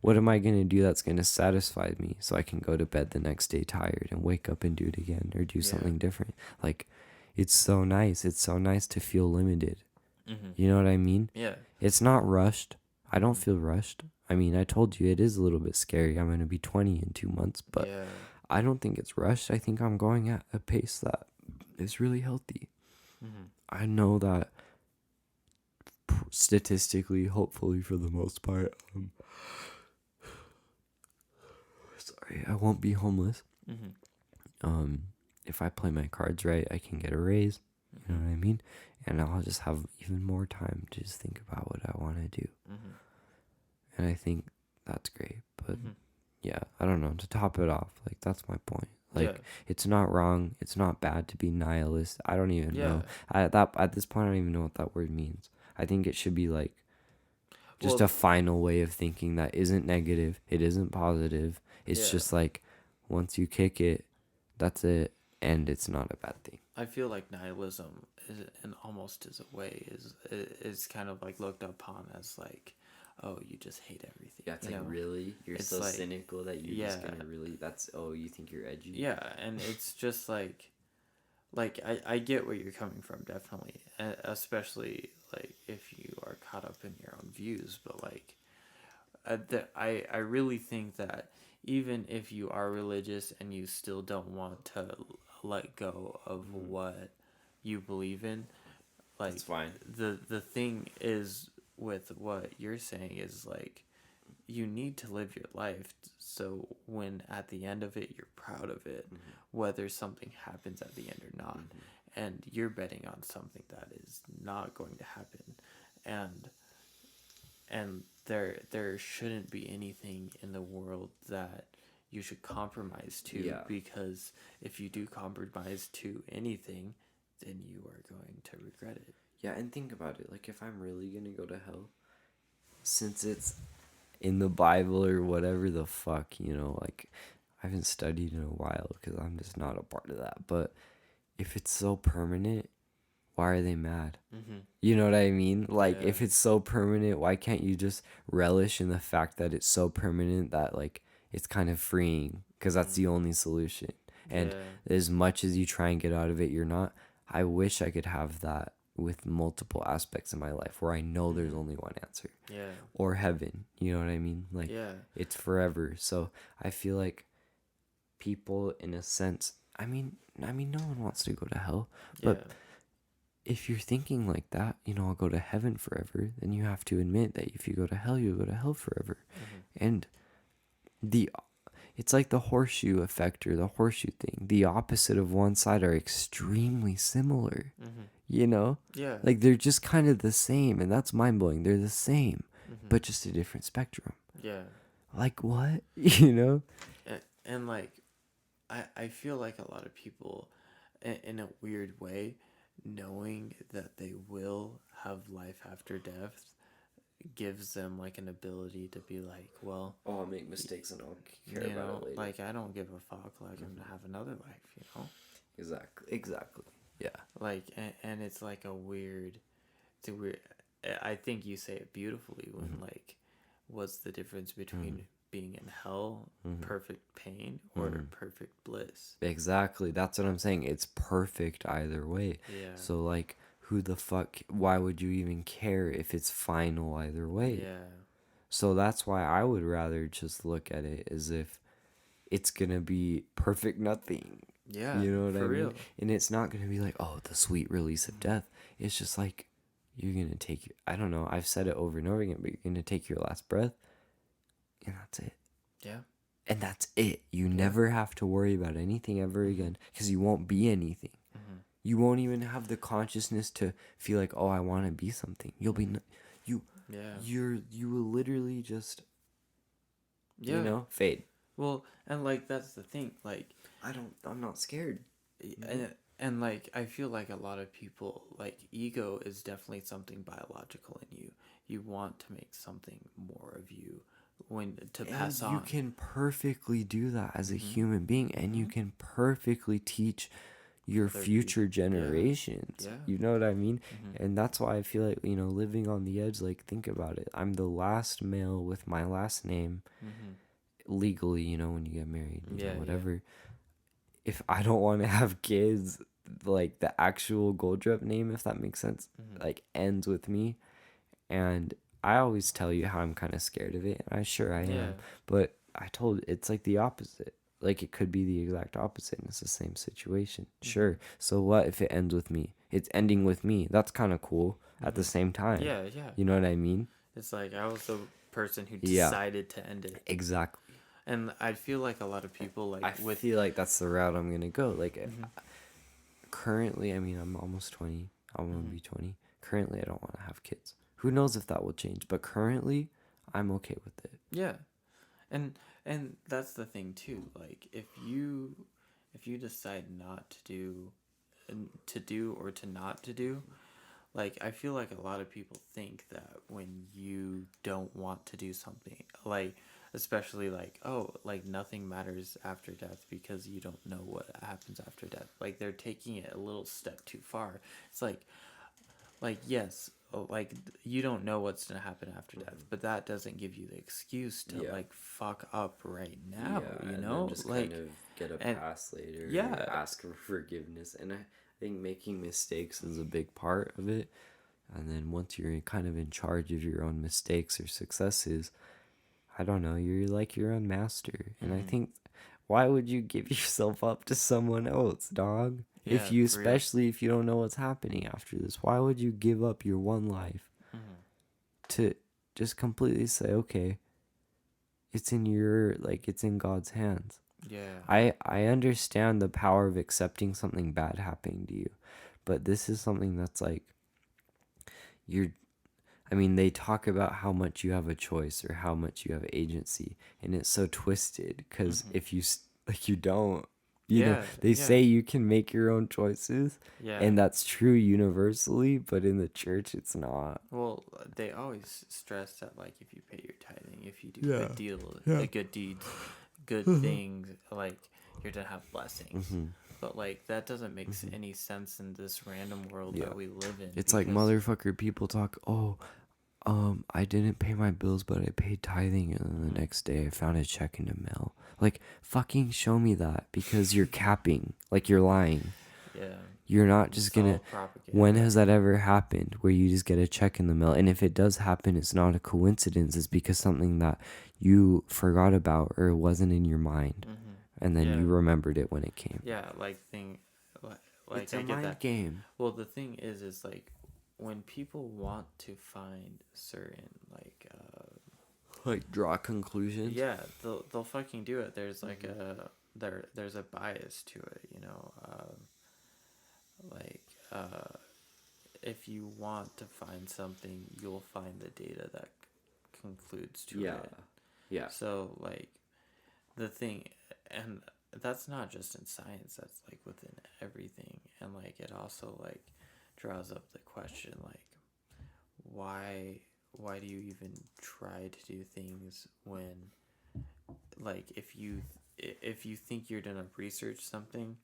what am I going to do that's going to satisfy me so I can go to bed the next day tired and wake up and do it again or do Yeah. something different? Like, it's so nice. It's so nice to feel limited. Mm-hmm. You know what I mean? Yeah. It's not rushed. I don't feel rushed. I mean, I told you it is a little bit scary. I'm going to be 20 in 2 months, but Yeah. I don't think it's rushed. I think I'm going at a pace that is really healthy. Mm-hmm. I know that statistically, hopefully for the most part, sorry, I won't be homeless. Mm-hmm. If I play my cards right, I can get a raise. You know Mm-hmm. what I mean? And I'll just have even more time to just think about what I want to do. Mm-hmm. And I think that's great. But Mm-hmm. yeah, I don't know. To top it off, like, that's my point. Like, Yeah. it's not wrong. It's not bad to be nihilist. I don't even Yeah. know. At this point, I don't even know what that word means. I think it should be like just Well, a final way of thinking that isn't negative. It isn't positive. It's yeah. just like, once you kick it, that's it, and it's not a bad thing. I feel like nihilism is, and almost as a way is kind of like looked upon as like, oh, you just hate everything. Yeah, it's you like, know? really? You're It's so like, cynical that you're just yeah, gonna really, that's, oh, you think you're edgy? yeah, and it's just like I get where you're coming from, definitely, especially like if you are caught up in your own views, but like I really think that even if you are religious and you still don't want to let go of what you believe in, like That's fine. the thing is with what you're saying is like you need to live your life so when at the end of it you're proud of it, whether something happens at the end or not, and you're betting on something that is not going to happen, and there shouldn't be anything in the world that you should compromise to, Yeah. because if you do compromise to anything, then you are going to regret it. Yeah, and think about it. Like, if I'm really gonna go to hell, since it's in the Bible or whatever the fuck, you know, like, I haven't studied in a while because I'm just not a part of that. But if it's so permanent, why are they mad? Mm-hmm. You know what I mean? Like, Yeah. if it's so permanent, why can't you just relish in the fact that it's so permanent that, like, it's kind of freeing? Because that's the only solution. And Yeah. as much as you try and get out of it, you're not. I wish I could have that with multiple aspects of my life where I know there's only one answer. Yeah. Or heaven. You know what I mean? Like, Yeah. it's forever. So I feel like people, in a sense, I mean, no one wants to go to hell. But Yeah. if you're thinking like that, I'll go to heaven forever, then you have to admit that if you go to hell, you'll go to hell forever. And the it's like the horseshoe effect or the horseshoe thing. The opposite of one side are extremely similar. Yeah. Like they're just kind of the same, and that's mind blowing. They're the same, but just a different spectrum. Yeah. Like what? And like, I feel like a lot of people, in a weird way, knowing that they will have life after death gives them like an ability to be like, well, Oh, I'll make mistakes and I'll care you about know, it later. like I don't give a fuck. Like I'm gonna have another life, you know. Exactly. Yeah. Like, and it's like it's a weird. I think you say it beautifully when like, what's the difference between being in hell, perfect pain, or perfect bliss? Exactly. That's what I'm saying. It's perfect either way. Yeah. So like who the fuck why would you even care if it's final either way? Yeah. So that's why I would rather just look at it as if it's going to be perfect nothing. Yeah. You know what for I mean? real. And it's not going to be like, "Oh, the sweet release of death." It's just like you're going to take I don't know. I've said it over and over again, but you're going to take your last breath and that's it. Yeah. And that's it. You never have to worry about anything ever again because you won't be anything. You won't even have the consciousness to feel like, oh, I want to be something. You'll be, you, Yeah. you will literally just, Yeah. fade. Well, and like that's the thing. Like, I'm not scared. and like I feel like a lot of people like ego is definitely something biological in you. You want to make something more of you when to pass And on. you can perfectly do that as a human being, and you can perfectly teach your Other future people. Yeah. generations. Yeah. You know what I mean? And that's why I feel like, living on the edge, like think about it. I'm the last male with my last name legally, when you get married, Yeah, yeah. whatever. If I don't want to have kids, like the actual Goldrup name, if that makes sense, like ends with me. And I always tell you how I'm kind of scared of it, and I Yeah. am. But it's like the opposite. Like it could be the exact opposite, and it's the same situation. Sure. So what if it ends with me? It's ending with me. That's kind of cool at the same time. Yeah, yeah. You know what I mean? It's like I was the person who Yeah. decided to end it. Exactly. And I feel like a lot of people like I feel like that's the route I'm gonna go. Like currently, I mean, I'm almost 20. I'm gonna be 20. Currently, I don't want to have kids. Who knows if that will change? But currently, I'm okay with it. Yeah. And that's the thing too. Like if you decide not to do or to not to do, like I feel like a lot of people think that when you don't want to do something, like especially like, oh, like nothing matters after death because you don't know what happens after death. Like they're taking it a little step too far. It's like yes, like you don't know what's gonna happen after death, but that doesn't give you the excuse to like fuck up right now. You and know, then just like kind of get a and- pass later. yeah. Or ask for forgiveness, and I think making mistakes is a big part of it. And then once you're kind of in charge of your own mistakes or successes, I don't know, you're like your own master. And I think, why would you give yourself up to someone else, dog? If Yeah, you, for real. especially if you don't know what's happening after this, why would you give up your one life to just completely say, okay, it's in God's hands. Yeah. I understand the power of accepting something bad happening to you, but this is something that's like, they talk about how much you have a choice or how much you have agency, and it's so twisted because if you don't, Yeah, they yeah. say you can make your own choices, Yeah. and that's true universally, but in the church, it's not. Well, they always stress that like if you pay your tithing, if you do Yeah. good deeds, good things, like you're gonna have blessings. but like that doesn't make Mhm. any sense in this random world Yeah. that we live in. It's like because- motherfucker people talk, oh, I didn't pay my bills, but I paid tithing, and then the next day I found a check in the mail. Like, fucking show me that, because you're capping. Like, you're lying. Yeah. You're not It's just all gonna. propaganda. When has that ever happened where you just get a check in the mail? And if it does happen, it's not a coincidence. It's because something that you forgot about or wasn't in your mind, and then Yeah. you remembered it when it came. Yeah, like like It's I a get mind that. game. Well, the thing is like when people want to find certain Like draw conclusions. yeah, they'll fucking do it. There's like there's a bias to it, you know. Like if you want to find something, you'll find the data that concludes to it. Yeah. So like the thing, and that's not just in science. That's like within everything, and like it also like draws up the question like why do you even try to do things when like if you think you're gonna research something,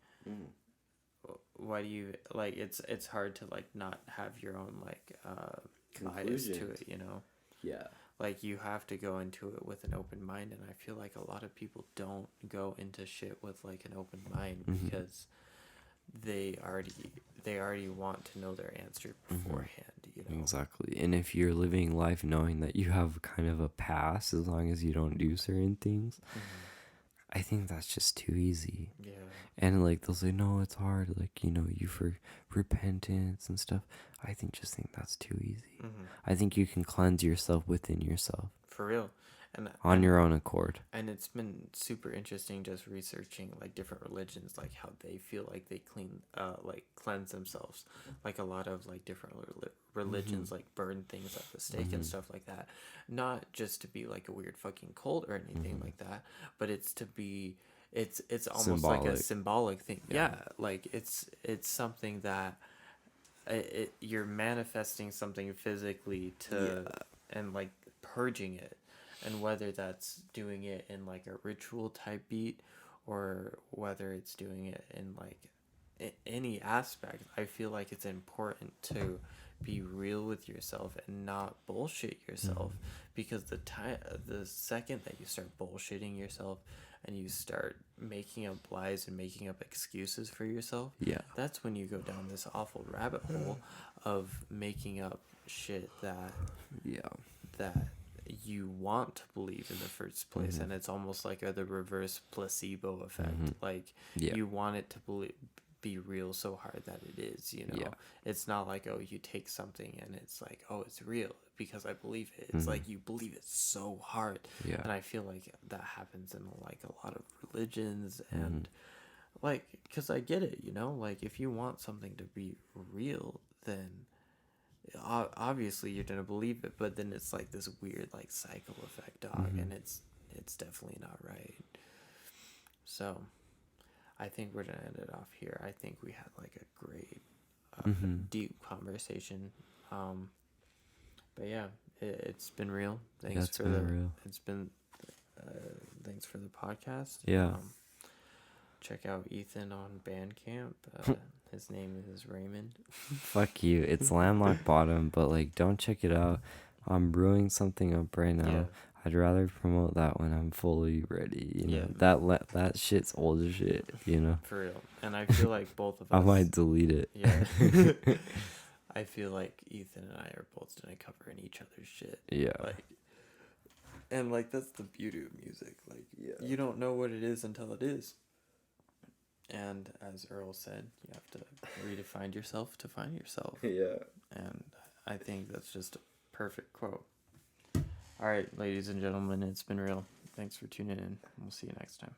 why do you like it's hard to like not have your own like bias to Conclusions. it, you know. Yeah. Like you have to go into it with an open mind, and I feel like a lot of people don't go into shit with like an open mind because they already want to know their answer beforehand, you know. Exactly. And if you're living life knowing that you have kind of a pass as long as you don't do certain things, I think that's just too easy. Yeah. And like they'll say, no, it's hard. Like, you know, you for repentance and stuff. I just think that's too easy. I think you can cleanse yourself within yourself For real. And on your own accord. And it's been super interesting just researching like different religions, like how they feel like they cleanse themselves. Like a lot of like different religions like burn things at the stake and stuff like that. Not just to be like a weird fucking cult or anything like that, but it's to be it's almost like a symbolic thing. Yeah, like it's something that you're manifesting something physically to and like purging it. And whether that's doing it in like a ritual type beat or whether it's doing it in like any aspect, I feel like it's important to be real with yourself and not bullshit yourself, because the second that you start bullshitting yourself and you start making up lies and making up excuses for yourself, that's when you go down this awful rabbit hole of making up shit that you want to believe in the first place. And it's almost like the reverse placebo effect. Like you want it to be real so hard that it is, you know. It's not like, oh, you take something and it's like, oh, it's real because I believe it. It's like you believe it so hard. And I feel like that happens in like a lot of religions and like, because I get it, you know, like if you want something to be real, then obviously you're gonna believe it, but then it's like this weird like cycle effect, dog, and it's definitely not right. So I think we're gonna end it off here. I think we had like a great deep conversation, but yeah, it's been real. Thanks for thanks for the podcast. Check out Ethan on Bandcamp. His name is Raymond. Fuck you. It's Landlocked Bottom, but like, don't check it out. I'm brewing something up right now. Yeah. I'd rather promote that when I'm fully ready. You know, that shit's old as shit. You know, for real. And I feel like both of us. I might delete it. Yeah. I feel like Ethan and I are both gonna cover in each other's shit. Yeah. Like, and like that's the beauty of music. Like, you don't know what it is until it is. And as Earl said, you have to redefine yourself to find yourself. Yeah. And I think that's just a perfect quote. All right, ladies and gentlemen, it's been real. Thanks for tuning in. We'll see you next time.